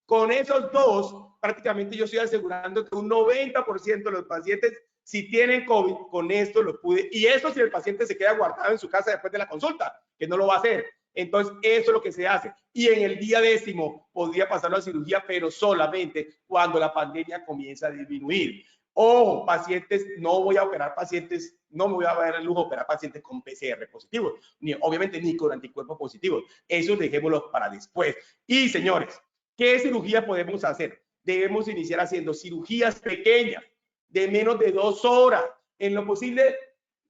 Con esos dos, prácticamente yo estoy asegurando que un 90% de los pacientes, si tienen COVID, con esto lo pude, y eso si el paciente se queda guardado en su casa después de la consulta, que no lo va a hacer. Entonces, eso es lo que se hace. Y en el día 10º podría pasar la cirugía, pero solamente cuando la pandemia comienza a disminuir. Ojo, pacientes, no voy a operar pacientes, no me voy a dar el lujo de operar pacientes con PCR positivos, ni obviamente ni con anticuerpos positivos. Eso dejémoslo para después. Y señores, ¿qué cirugía podemos hacer? Debemos iniciar haciendo cirugías pequeñas de menos de 2 horas, en lo posible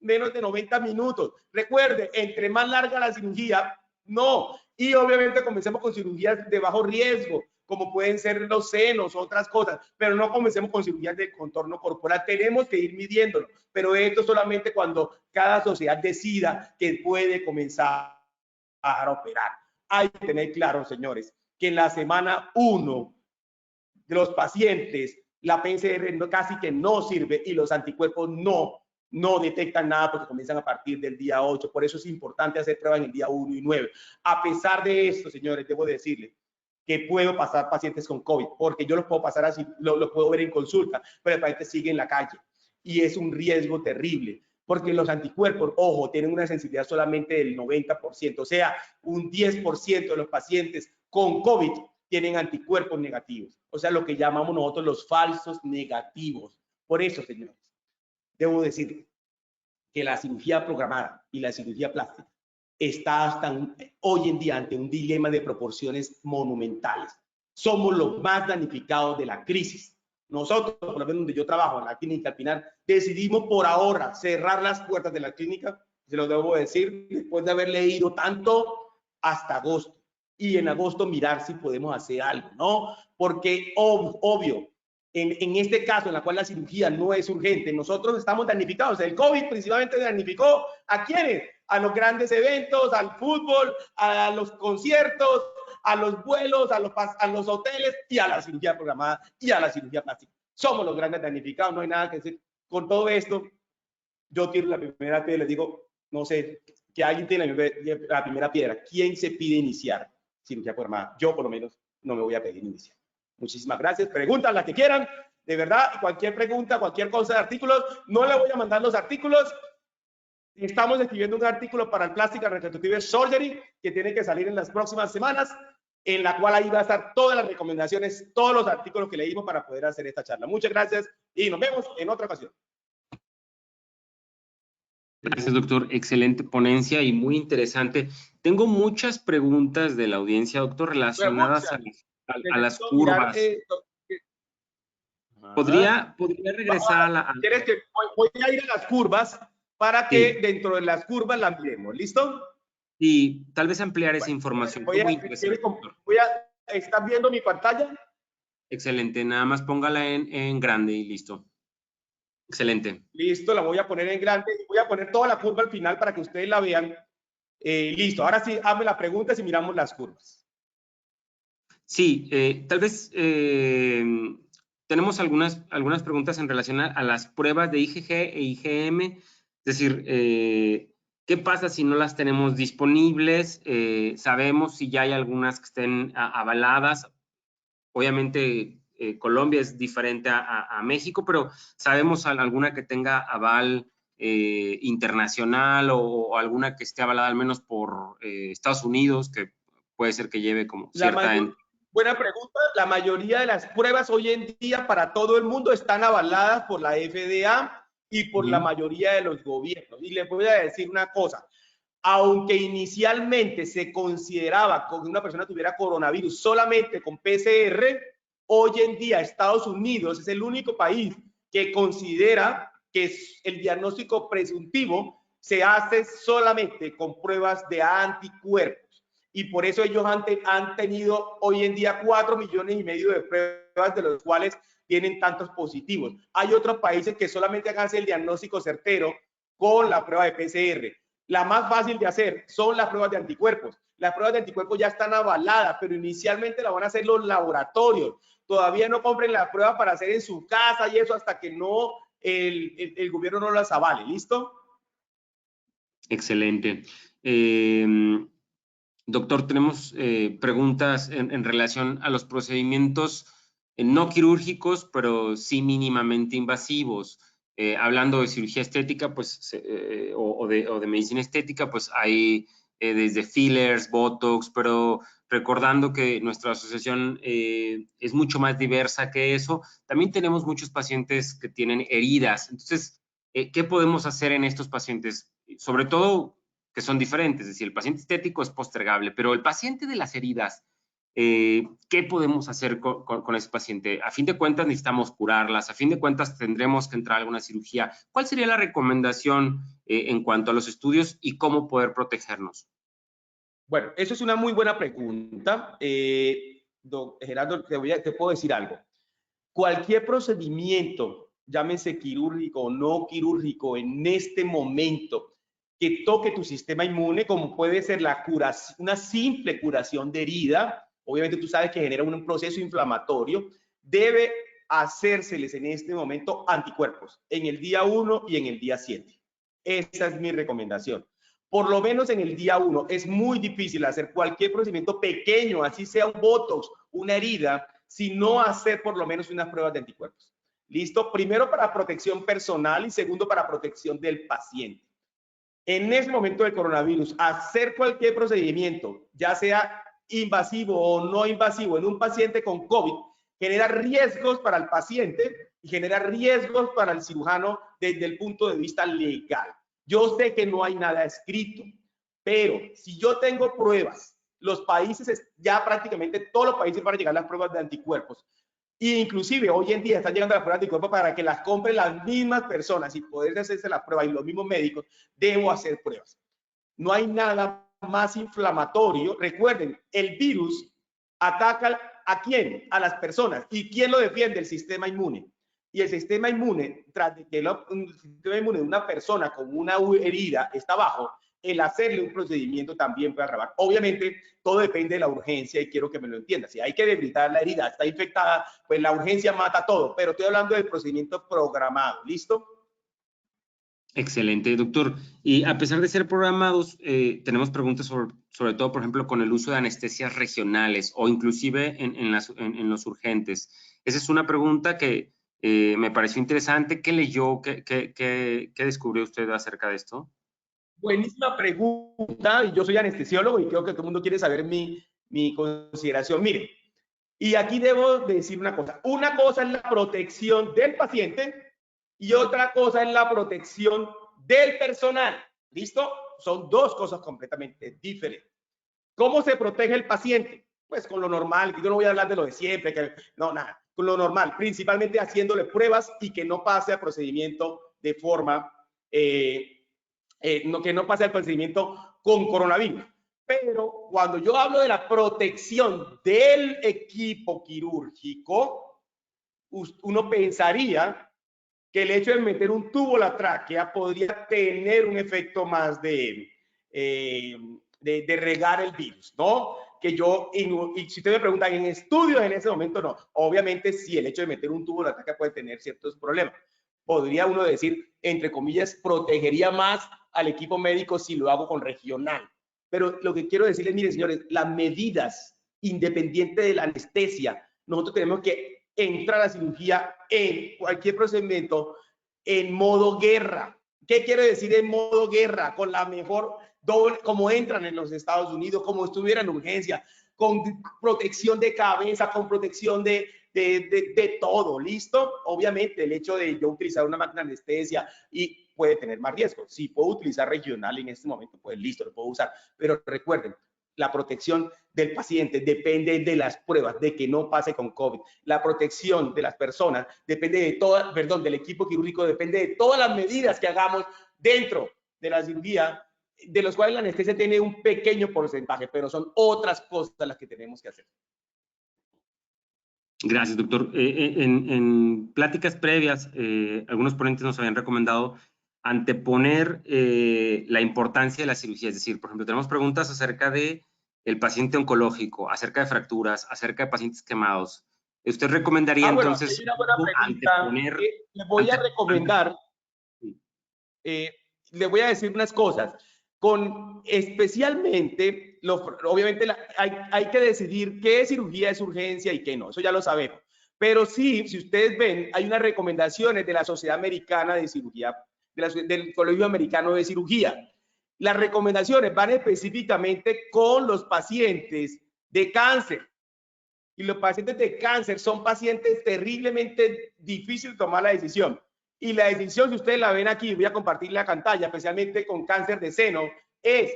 menos de 90 minutos. Recuerde, entre más larga la cirugía, no. Y obviamente comencemos con cirugías de bajo riesgo, como pueden ser los senos, otras cosas, pero no comencemos con cirugías de contorno corporal. Tenemos que ir midiéndolo, pero esto solamente cuando cada sociedad decida que puede comenzar a operar. Hay que tener claro, señores, que en la semana 1 de los pacientes la PCR casi que no sirve y los anticuerpos no detectan nada porque comienzan a partir del día 8. Por eso es importante hacer pruebas en el día 1 y 9. A pesar de esto, señores, debo decirles que puedo pasar pacientes con COVID, porque yo los puedo pasar así, lo puedo ver en consulta, pero el paciente sigue en la calle y es un riesgo terrible, porque los anticuerpos, ojo, tienen una sensibilidad solamente del 90%, o sea, un 10% de los pacientes con COVID tienen anticuerpos negativos, o sea, lo que llamamos nosotros los falsos negativos. Por eso, señores, debo decir que la cirugía programada y la cirugía plástica está hasta hoy en día ante un dilema de proporciones monumentales. Somos los más damnificados de la crisis. Nosotros, por lo menos donde yo trabajo, en la clínica Alpinar, decidimos por ahora cerrar las puertas de la clínica, se lo debo decir, después de haber leído tanto, hasta agosto. Y en agosto mirar si podemos hacer algo, ¿no? Porque obvio, en este caso, en la cual la cirugía no es urgente, nosotros estamos damnificados. El COVID principalmente damnificó ¿a quiénes? A los grandes eventos, al fútbol, a los conciertos, a los vuelos, a los hoteles y a la cirugía programada y a la cirugía plástica. Somos los grandes damnificados, no hay nada que decir. Con todo esto, yo tiro la primera piedra, les digo, no sé, que alguien tiene la primera piedra. ¿Quién se pide iniciar cirugía programada? Yo, por lo menos, no me voy a pedir iniciar. Muchísimas gracias. Preguntas las que quieran, de verdad, cualquier pregunta, cualquier cosa de artículos, no le voy a mandar los artículos. Estamos escribiendo un artículo para el Plastic Reconstructive Surgery que tiene que salir en las próximas semanas, en la cual ahí va a estar todas las recomendaciones, todos los artículos que leímos para poder hacer esta charla. Muchas gracias y nos vemos en otra ocasión. Gracias, doctor. Excelente ponencia y muy interesante. Tengo muchas preguntas de la audiencia, doctor, relacionadas a las curvas. ¿Podría regresar a la... ¿Quieres que voy a ir a las curvas para que dentro de las curvas las miremos? ¿Listo? Y tal vez ampliar esa información. ¿Estás viendo mi pantalla? Excelente. Nada más póngala en grande y listo. Excelente. Listo, la voy a poner en grande y voy a poner toda la curva al final para que ustedes la vean. Listo, ahora sí, hazme las preguntas y miramos las curvas. Sí, tal vez tenemos algunas preguntas en relación a las pruebas de IgG e IgM, es decir, ¿qué pasa si no las tenemos disponibles? Sabemos si ya hay algunas que estén avaladas. Obviamente, Colombia es diferente a México, pero sabemos alguna que tenga aval internacional o alguna que esté avalada al menos por Estados Unidos, que puede ser que lleve como cierta... Buena pregunta. La mayoría de las pruebas hoy en día para todo el mundo están avaladas por la FDA y por la mayoría de los gobiernos. Y les voy a decir una cosa. Aunque inicialmente se consideraba que una persona tuviera coronavirus solamente con PCR, hoy en día Estados Unidos es el único país que considera que el diagnóstico presuntivo se hace solamente con pruebas de anticuerpos. Y por eso ellos han tenido hoy en día 4,5 millones de pruebas, de los cuales tienen tantos positivos. Hay otros países que solamente hacen el diagnóstico certero con la prueba de PCR. La más fácil de hacer son las pruebas de anticuerpos. Las pruebas de anticuerpos ya están avaladas, pero inicialmente las van a hacer los laboratorios. Todavía no compren la prueba para hacer en su casa y eso hasta que no el gobierno no las avale. ¿Listo? Excelente. Doctor, tenemos preguntas en relación a los procedimientos no quirúrgicos, pero sí mínimamente invasivos. Hablando de cirugía estética, pues, o de medicina estética, pues hay desde fillers, botox, pero recordando que nuestra asociación es mucho más diversa que eso, también tenemos muchos pacientes que tienen heridas. Entonces, ¿qué podemos hacer en estos pacientes? Sobre todo que son diferentes, es decir, el paciente estético es postergable, pero el paciente de las heridas, ¿qué podemos hacer con ese paciente? A fin de cuentas necesitamos curarlas, a fin de cuentas tendremos que entrar a alguna cirugía. ¿Cuál sería la recomendación en cuanto a los estudios y cómo poder protegernos? Bueno, eso es una muy buena pregunta. Gerardo, te puedo decir algo. Cualquier procedimiento, llámese quirúrgico o no quirúrgico, en este momento que toque tu sistema inmune, como puede ser la curación, una simple curación de herida, obviamente tú sabes que genera un proceso inflamatorio, debe hacérseles en este momento anticuerpos en el día 1 y en el día 7. Esa es mi recomendación. Por lo menos en el día 1 es muy difícil hacer cualquier procedimiento pequeño, así sea un botox, una herida, sino hacer por lo menos unas pruebas de anticuerpos. ¿Listo? Primero para protección personal y segundo para protección del paciente. En ese momento del coronavirus, hacer cualquier procedimiento, ya sea invasivo o no invasivo, en un paciente con COVID, genera riesgos para el paciente y genera riesgos para el cirujano desde el punto de vista legal. Yo sé que no hay nada escrito, pero si yo tengo pruebas, los países, ya prácticamente todos los países van a llegar las pruebas de anticuerpos. E inclusive hoy en día están llegando las pruebas de anticuerpos para que las compren las mismas personas y poder hacerse las pruebas y los mismos médicos, debo hacer pruebas. No hay nada más inflamatorio. Recuerden, el virus ataca ¿a quién? A las personas. ¿Y quién lo defiende? El sistema inmune. Y el sistema inmune, tras de que el sistema inmune de una persona con una herida está bajo, el hacerle un procedimiento también puede agravar. Obviamente, todo depende de la urgencia y quiero que me lo entiendan. Si hay que debilitar la herida, está infectada, pues la urgencia mata todo. Pero estoy hablando del procedimiento programado. ¿Listo? Excelente, doctor. Y a pesar de ser programados, tenemos preguntas sobre todo, por ejemplo, con el uso de anestesias regionales o inclusive en los urgentes. Esa es una pregunta que me pareció interesante. ¿Qué leyó? ¿Qué descubrió usted acerca de esto? Buenísima pregunta. Y yo soy anestesiólogo y creo que todo el mundo quiere saber mi consideración. Mire, y aquí debo decir una cosa. Una cosa es la protección del paciente y otra cosa es la protección del personal. ¿Listo? Son dos cosas completamente diferentes. ¿Cómo se protege el paciente? Pues con lo normal. Yo no voy a hablar de lo de siempre, no, nada. Con lo normal, principalmente haciéndole pruebas y que no pase al procedimiento de forma, que no pase al procedimiento con coronavirus. Pero cuando yo hablo de la protección del equipo quirúrgico, uno pensaría que el hecho de meter un tubo a la tráquea podría tener un efecto más de regar el virus, ¿no? Que yo, y si ustedes me preguntan, en estudios en ese momento no. Obviamente sí, el hecho de meter un tubo a la tráquea puede tener ciertos problemas. Podría uno decir, entre comillas, protegería más al equipo médico si lo hago con regional. Pero lo que quiero decirles, miren, señores, las medidas independientes de la anestesia, nosotros tenemos que entrar a la cirugía en cualquier procedimiento en modo guerra. ¿Qué quiere decir en modo guerra? Con la mejor doble, como entran en los Estados Unidos, como estuvieran en urgencia, con protección de cabeza, con protección de todo, ¿listo? Obviamente el hecho de yo utilizar una máquina de anestesia y puede tener más riesgo. Si puedo utilizar regional en este momento, pues listo, lo puedo usar. Pero recuerden, la protección del paciente depende de las pruebas, de que no pase con COVID. La protección de las personas depende de toda, perdón, del equipo quirúrgico, depende de todas las medidas que hagamos dentro de la cirugía, de los cuales la anestesia tiene un pequeño porcentaje, pero son otras cosas las que tenemos que hacer. Gracias, doctor. En pláticas previas, algunos ponentes nos habían recomendado anteponer la importancia de la cirugía. Es decir, por ejemplo, tenemos preguntas acerca de el paciente oncológico, acerca de fracturas, acerca de pacientes quemados. ¿Usted recomendaría Bueno, entonces es una buena pregunta. anteponer? Le voy a recomendar, le voy a decir unas cosas. especialmente, obviamente hay que decidir qué cirugía es urgencia y qué no, eso ya lo sabemos. Pero sí, si ustedes ven, hay unas recomendaciones de la Sociedad Americana de Cirugía, del Colegio Americano de Cirugía. Las recomendaciones van específicamente con los pacientes de cáncer. Y los pacientes de cáncer son pacientes terriblemente difíciles de tomar la decisión. Y la decisión, si ustedes la ven aquí, voy a compartir la pantalla, especialmente con cáncer de seno, es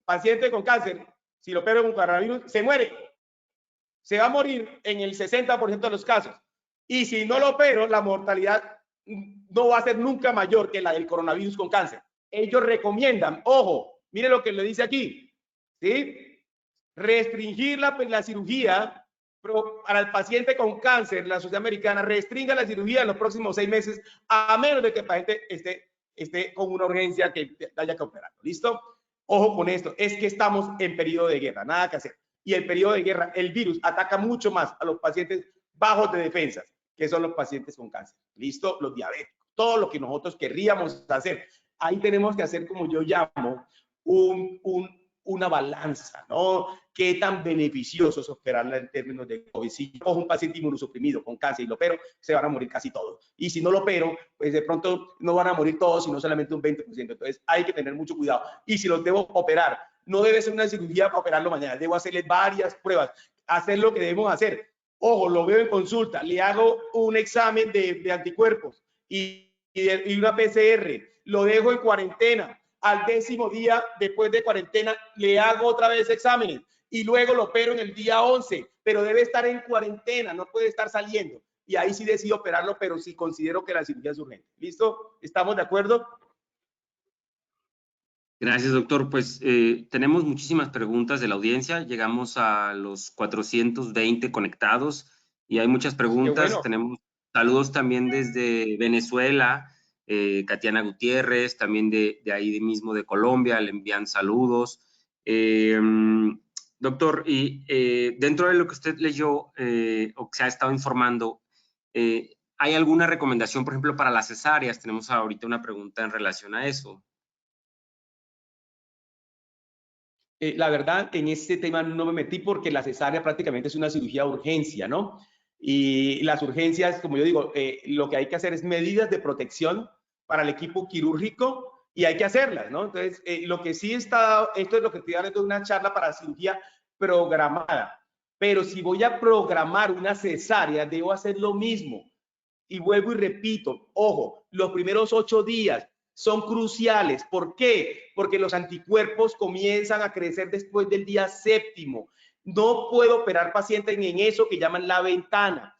paciente con cáncer, si lo opero con coronavirus, se muere. Se va a morir en el 60% de los casos. Y si no lo opero, la mortalidad no va a ser nunca mayor que la del coronavirus con cáncer. Ellos recomiendan, ojo, mire lo que le dice aquí, ¿sí? Restringir la cirugía para el paciente con cáncer. La Sociedad Americana restringa la cirugía en los próximos 6 meses, a menos de que el paciente esté con una urgencia que haya que operar. ¿Listo? Ojo con esto, es que estamos en periodo de guerra, nada que hacer. Y el periodo de guerra, el virus ataca mucho más a los pacientes bajos de defensas, que son los pacientes con cáncer. ¿Listo? Los diabéticos, todo lo que nosotros querríamos hacer. Ahí tenemos que hacer, como yo llamo, una balanza, ¿no? ¿Qué tan beneficioso es operarla en términos de COVID? Si yo cojo un paciente inmunosuprimido con cáncer y lo opero, se van a morir casi todos. Y si no lo opero, pues de pronto no van a morir todos, sino solamente un 20%. Entonces hay que tener mucho cuidado. Y si los debo operar, no debe ser una cirugía para operarlo mañana. Debo hacerle varias pruebas, hacer lo que debemos hacer. Ojo, lo veo en consulta, le hago un examen de anticuerpos y una PCR, lo dejo en cuarentena. Al 10º día, después de cuarentena, le hago otra vez exámenes y luego lo opero en el día 11, pero debe estar en cuarentena, no puede estar saliendo. Y ahí sí decido operarlo, pero sí considero que la cirugía es urgente. ¿Listo? ¿Estamos de acuerdo? Gracias, doctor. Pues tenemos muchísimas preguntas de la audiencia. Llegamos a los 420 conectados y hay muchas preguntas. Bueno. Tenemos saludos también desde Venezuela. Katiana Gutiérrez, también de ahí mismo de Colombia, le envían saludos. Doctor, y dentro de lo que usted leyó o que se ha estado informando, ¿hay alguna recomendación, por ejemplo, para las cesáreas? Tenemos ahorita una pregunta en relación a eso. La verdad, en este tema no me metí porque la cesárea prácticamente es una cirugía de urgencia, ¿no? Y las urgencias, como yo digo, lo que hay que hacer es medidas de protección para el equipo quirúrgico y hay que hacerlas, ¿no? Entonces, lo que sí está, esto es lo que estoy dando de una charla para cirugía programada, pero si voy a programar una cesárea, debo hacer lo mismo. Y vuelvo y repito, ojo, los primeros 8 días son cruciales. ¿Por qué? Porque los anticuerpos comienzan a crecer después del día 7º. No puedo operar pacientes en eso que llaman la ventana.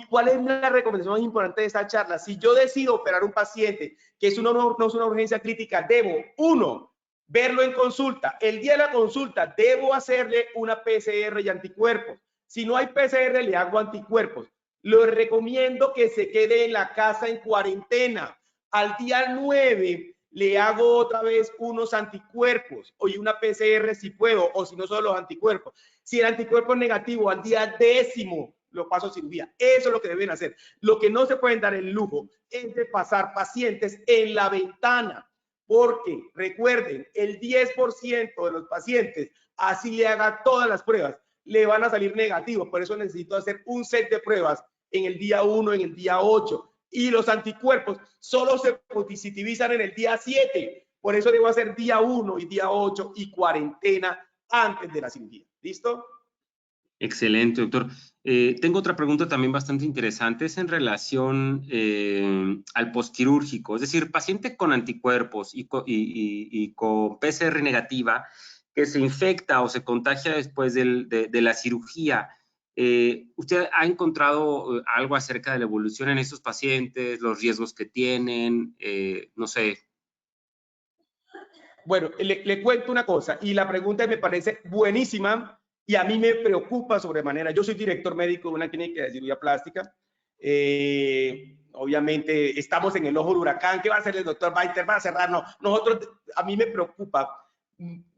¿Cuál es la recomendación más importante de esta charla? Si yo decido operar un paciente que no es una urgencia crítica, debo, 1, verlo en consulta. El día de la consulta debo hacerle una PCR y anticuerpos. Si no hay PCR, le hago anticuerpos. Lo recomiendo que se quede en la casa en cuarentena. Al día 9 le hago otra vez unos anticuerpos y una PCR si puedo, o si no solo los anticuerpos. Si el anticuerpo es negativo, al día 10º lo paso a cirugía. Eso es lo que deben hacer. Lo que no se pueden dar el lujo es de pasar pacientes en la ventana, porque recuerden, el 10% de los pacientes, así le haga todas las pruebas, le van a salir negativos. Por eso necesito hacer un set de pruebas en el día 1, en el día 8. Y los anticuerpos solo se positivizan en el día 7. Por eso debo hacer día 1 y día 8 y cuarentena antes de la cirugía. ¿Listo? Excelente, doctor. Tengo otra pregunta también bastante interesante. Es en relación al postquirúrgico. Es decir, paciente con anticuerpos y con PCR negativa que se infecta o se contagia después de la cirugía. ¿Usted ha encontrado algo acerca de la evolución en estos pacientes, los riesgos que tienen? No sé. Bueno, le cuento una cosa y la pregunta me parece buenísima y a mí me preocupa sobremanera. Yo soy director médico de una clínica de cirugía plástica. Obviamente estamos en el ojo del huracán. ¿Qué va a hacer el doctor Baiter? ¿Va a cerrar? No, nosotros, a mí me preocupa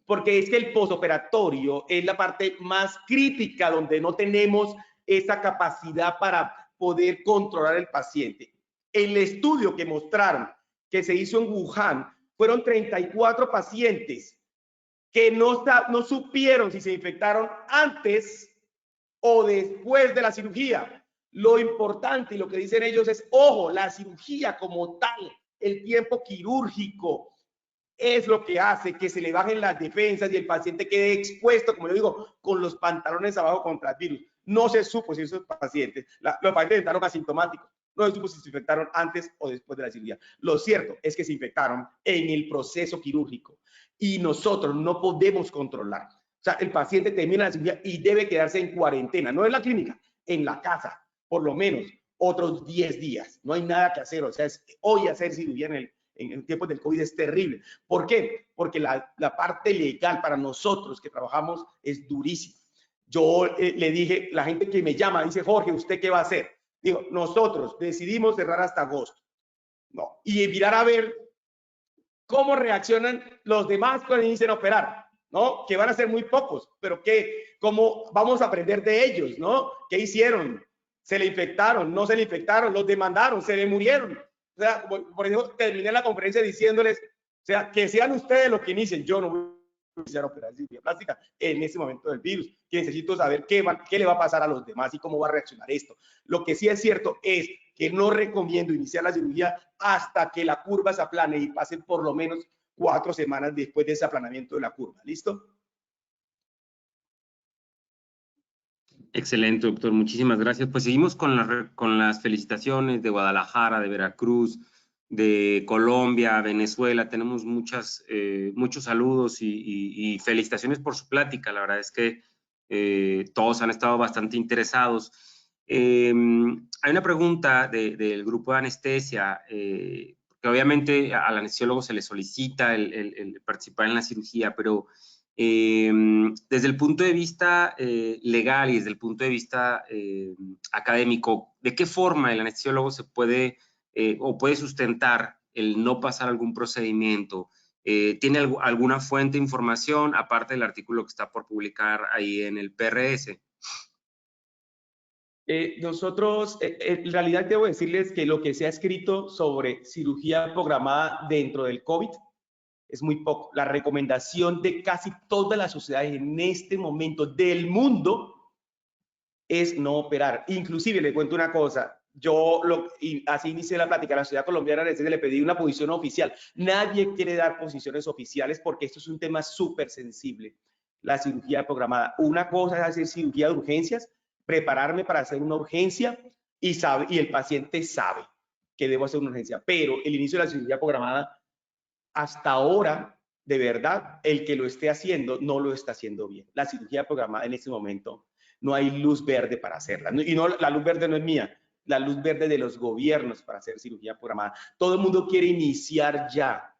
porque es que el postoperatorio es la parte más crítica donde no tenemos esa capacidad para poder controlar el paciente. El estudio que mostraron que se hizo en Wuhan fueron 34 pacientes que no supieron si se infectaron antes o después de la cirugía. Lo importante y lo que dicen ellos es, ojo, la cirugía como tal, el tiempo quirúrgico, es lo que hace que se le bajen las defensas y el paciente quede expuesto, como yo digo, con los pantalones abajo contra el virus. No se supo si esos pacientes, los pacientes entraron asintomáticos, no se supo si se infectaron antes o después de la cirugía. Lo cierto es que se infectaron en el proceso quirúrgico y nosotros no podemos controlar. O sea, el paciente termina la cirugía y debe quedarse en cuarentena, no en la clínica, en la casa, por lo menos otros 10 días. No hay nada que hacer, o sea, hoy hacer cirugía en tiempos del COVID es terrible. ¿Por qué? Porque la parte legal para nosotros que trabajamos es durísima. Yo le dije, la gente que me llama, dice, Jorge, ¿usted qué va a hacer? Digo, nosotros decidimos cerrar hasta agosto. No, y mirar a ver cómo reaccionan los demás cuando inician a operar, ¿no? Que van a ser muy pocos, pero cómo vamos a aprender de ellos, ¿no? ¿Qué hicieron? ¿Se le infectaron? ¿No se le infectaron? ¿Los demandaron? ¿Se le murieron? O sea, por ejemplo, terminé la conferencia diciéndoles, o sea, que sean ustedes los que inicien. Yo no voy a iniciar a operar cirugía plástica en ese momento del virus, que necesito saber qué le va a pasar a los demás y cómo va a reaccionar esto. Lo que sí es cierto es que no recomiendo iniciar la cirugía hasta que la curva se aplane y pasen por lo menos 4 semanas después de ese aplanamiento de la curva. ¿Listo? Excelente, doctor. Muchísimas gracias. Pues seguimos con las felicitaciones de Guadalajara, de Veracruz, de Colombia, Venezuela. Tenemos muchos saludos y felicitaciones por su plática. La verdad es que todos han estado bastante interesados. Hay una pregunta del grupo de anestesia, que obviamente al anestesiólogo se le solicita el participar en la cirugía, pero desde el punto de vista legal y desde el punto de vista académico, ¿de qué forma el anestesiólogo se puede o puede sustentar el no pasar algún procedimiento? ¿Tiene alguna fuente de información aparte del artículo que está por publicar ahí en el PRS? Nosotros, en realidad debo decirles que lo que se ha escrito sobre cirugía programada dentro del COVID es muy poco. La recomendación de casi todas las sociedades en este momento del mundo es no operar. Inclusive, le cuento una cosa, así inicié la plática, a la Sociedad Colombiana de Anestesia le pedí una posición oficial. Nadie quiere dar posiciones oficiales porque esto es un tema súper sensible, la cirugía programada. Una cosa es hacer cirugía de urgencias, prepararme para hacer una urgencia y el paciente sabe que debo hacer una urgencia, pero el inicio de la cirugía programada, hasta ahora, de verdad, el que lo esté haciendo no lo está haciendo bien. La cirugía programada en este momento no hay luz verde para hacerla. Y no, la luz verde no es mía, la luz verde de los gobiernos para hacer cirugía programada. Todo el mundo quiere iniciar ya,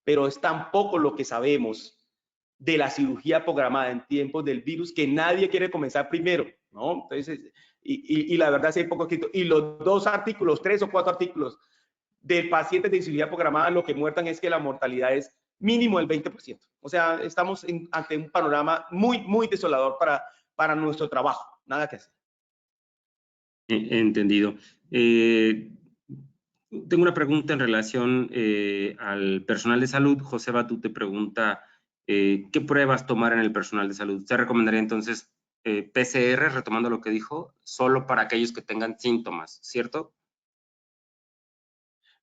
pero es tan poco lo que sabemos de la cirugía programada en tiempos del virus que nadie quiere comenzar primero, ¿no? Entonces, y la verdad sí hay poco escrito. Y los 2 artículos, 3 o 4 artículos del paciente de cirugía programada, lo que muestran es que la mortalidad es mínimo el 20%. O sea, estamos ante un panorama muy, muy desolador para nuestro trabajo. Nada que hacer. Entendido. Tengo una pregunta en relación al personal de salud. José Batú te pregunta, ¿qué pruebas tomar en el personal de salud? ¿Usted recomendaría entonces PCR, retomando lo que dijo, solo para aquellos que tengan síntomas, cierto?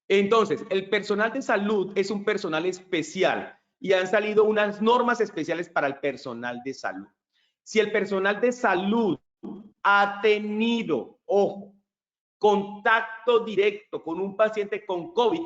Entonces, el personal de salud es un personal especial y han salido unas normas especiales para el personal de salud. Si el personal de salud ha tenido, ojo, contacto directo con un paciente con COVID,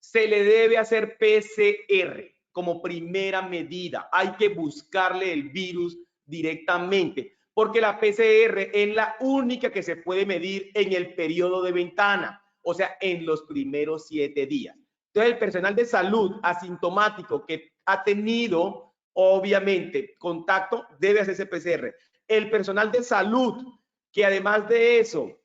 se le debe hacer PCR como primera medida. Hay que buscarle el virus directamente, porque la PCR es la única que se puede medir en el periodo de ventana, o sea, en los primeros 7 días. Entonces, el personal de salud asintomático que ha tenido, obviamente, contacto, debe hacerse PCR. El personal de salud que además de eso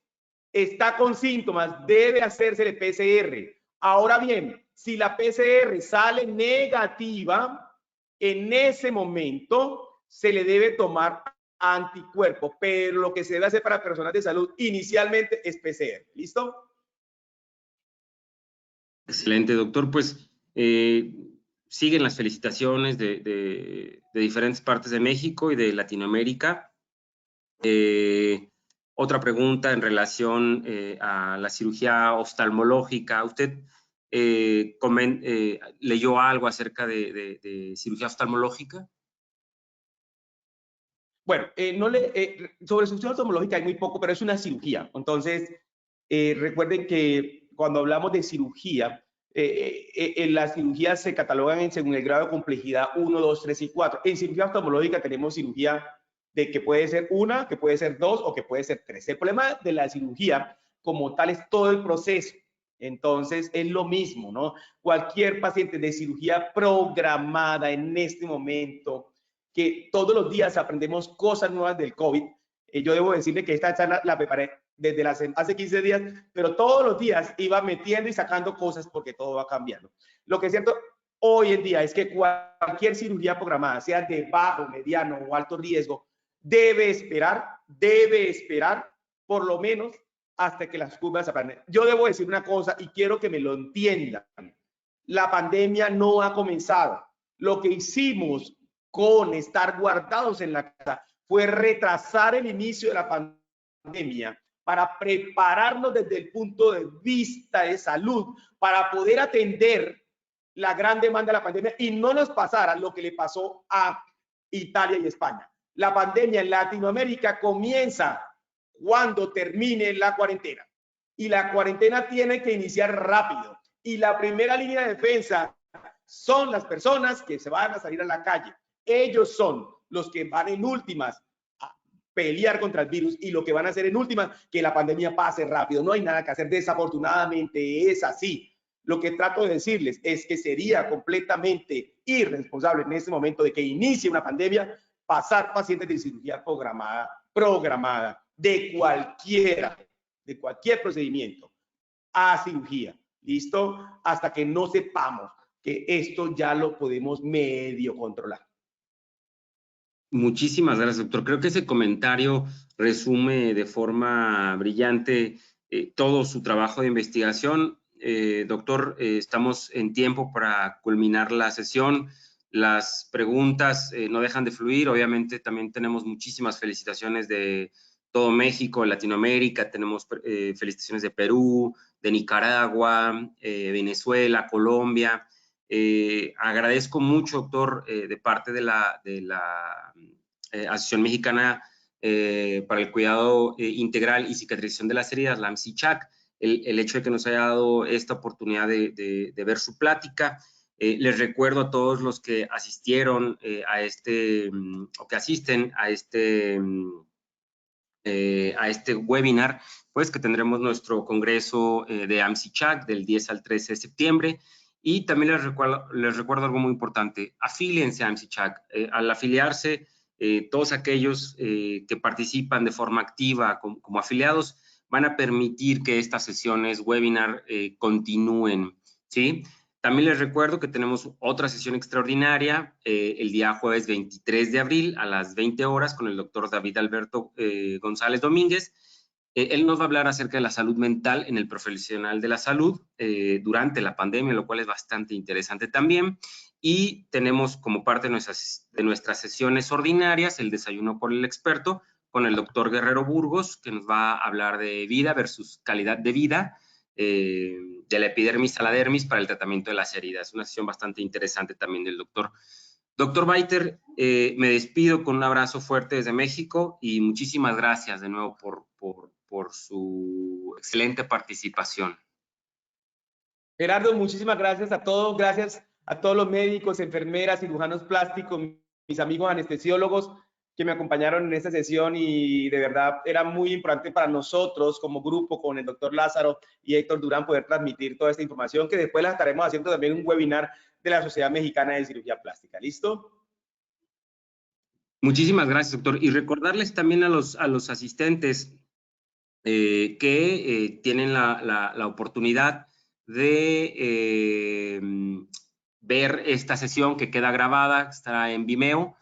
está con síntomas, debe hacerse el PCR. Ahora bien, si la PCR sale negativa, en ese momento se le debe tomar anticuerpos, pero lo que se debe hacer para personas de salud inicialmente es PCR. ¿Listo? Excelente, doctor. Pues siguen las felicitaciones de diferentes partes de México y de Latinoamérica. Otra pregunta en relación a la cirugía oftalmológica. ¿Usted leyó algo acerca de cirugía oftalmológica? Bueno, sobre cirugía oftalmológica hay muy poco, pero es una cirugía. Entonces, recuerden que cuando hablamos de cirugía, las cirugías se catalogan según el grado de complejidad 1, 2, 3 y 4. En cirugía oftalmológica tenemos cirugía de que puede ser 1, que puede ser 2 o que puede ser 3. El problema de la cirugía como tal es todo el proceso. Entonces, es lo mismo, ¿no? Cualquier paciente de cirugía programada en este momento, que todos los días aprendemos cosas nuevas del COVID. Yo debo decirle que esta charla la preparé desde hace 15 días, pero todos los días iba metiendo y sacando cosas porque todo va cambiando. Lo que es cierto hoy en día es que cualquier cirugía programada, sea de bajo, mediano o alto riesgo, debe esperar por lo menos hasta que las curvas aprendan. Yo debo decir una cosa y quiero que me lo entiendan. La pandemia no ha comenzado. Lo que hicimos con estar guardados en la casa fue retrasar el inicio de la pandemia para prepararnos desde el punto de vista de salud, para poder atender la gran demanda de la pandemia y no nos pasara lo que le pasó a Italia y España. La pandemia en Latinoamérica comienza cuando termine la cuarentena y la cuarentena tiene que iniciar rápido y la primera línea de defensa son las personas que se van a salir a la calle. Ellos son los que van en últimas a pelear contra el virus y lo que van a hacer en últimas, que la pandemia pase rápido. No hay nada que hacer. Desafortunadamente es así. Lo que trato de decirles es que sería completamente irresponsable en este momento de que inicie una pandemia pasar pacientes de cirugía programada de cualquier procedimiento a cirugía. ¿Listo? Hasta que no sepamos que esto ya lo podemos medio controlar. Muchísimas gracias, doctor. Creo que ese comentario resume de forma brillante todo su trabajo de investigación. Doctor, estamos en tiempo para culminar la sesión. Las preguntas no dejan de fluir. Obviamente también tenemos muchísimas felicitaciones de todo México, Latinoamérica. Tenemos felicitaciones de Perú, de Nicaragua, Venezuela, Colombia. Agradezco mucho, doctor, de parte de la Asociación Mexicana para el Cuidado Integral y Cicatrización de las Heridas, la AMCICHAC, el hecho de que nos haya dado esta oportunidad de ver su plática. Les recuerdo a todos los que asistieron o que asisten a este webinar, pues que tendremos nuestro congreso de AMCICHAC del 10 al 13 de septiembre. Y también les recuerdo algo muy importante, afíliense a AMCICHAC. Al afiliarse, todos aquellos que participan de forma activa como afiliados van a permitir que estas sesiones webinar continúen, ¿sí? También les recuerdo que tenemos otra sesión extraordinaria el día jueves 23 de abril a las 20 horas con el doctor David Alberto González Domínguez. Él nos va a hablar acerca de la salud mental en el profesional de la salud durante la pandemia, lo cual es bastante interesante también. Y tenemos como parte de nuestras sesiones ordinarias el desayuno por el experto con el doctor Guerrero Burgos, que nos va a hablar de vida versus calidad de vida, de la epidermis a la dermis para el tratamiento de las heridas. Una sesión bastante interesante también del doctor. Doctor Baiter, me despido con un abrazo fuerte desde México y muchísimas gracias de nuevo por su excelente participación. Gerardo, muchísimas gracias a todos. Gracias a todos los médicos, enfermeras, cirujanos plásticos, mis amigos anestesiólogos que me acompañaron en esta sesión y de verdad era muy importante para nosotros como grupo con el doctor Lázaro y Héctor Durán poder transmitir toda esta información que después la estaremos haciendo también un webinar de la Sociedad Mexicana de Cirugía Plástica. ¿Listo? Muchísimas gracias, doctor. Y recordarles también a los asistentes que tienen la oportunidad de ver esta sesión que queda grabada, estará en Vimeo.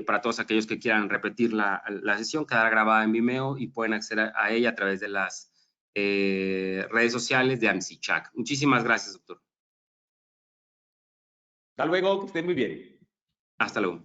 Para todos aquellos que quieran repetir la sesión, quedará grabada en Vimeo y pueden acceder a ella a través de las redes sociales de AMCICHAC. Muchísimas gracias, doctor. Hasta luego, que estén muy bien. Hasta luego.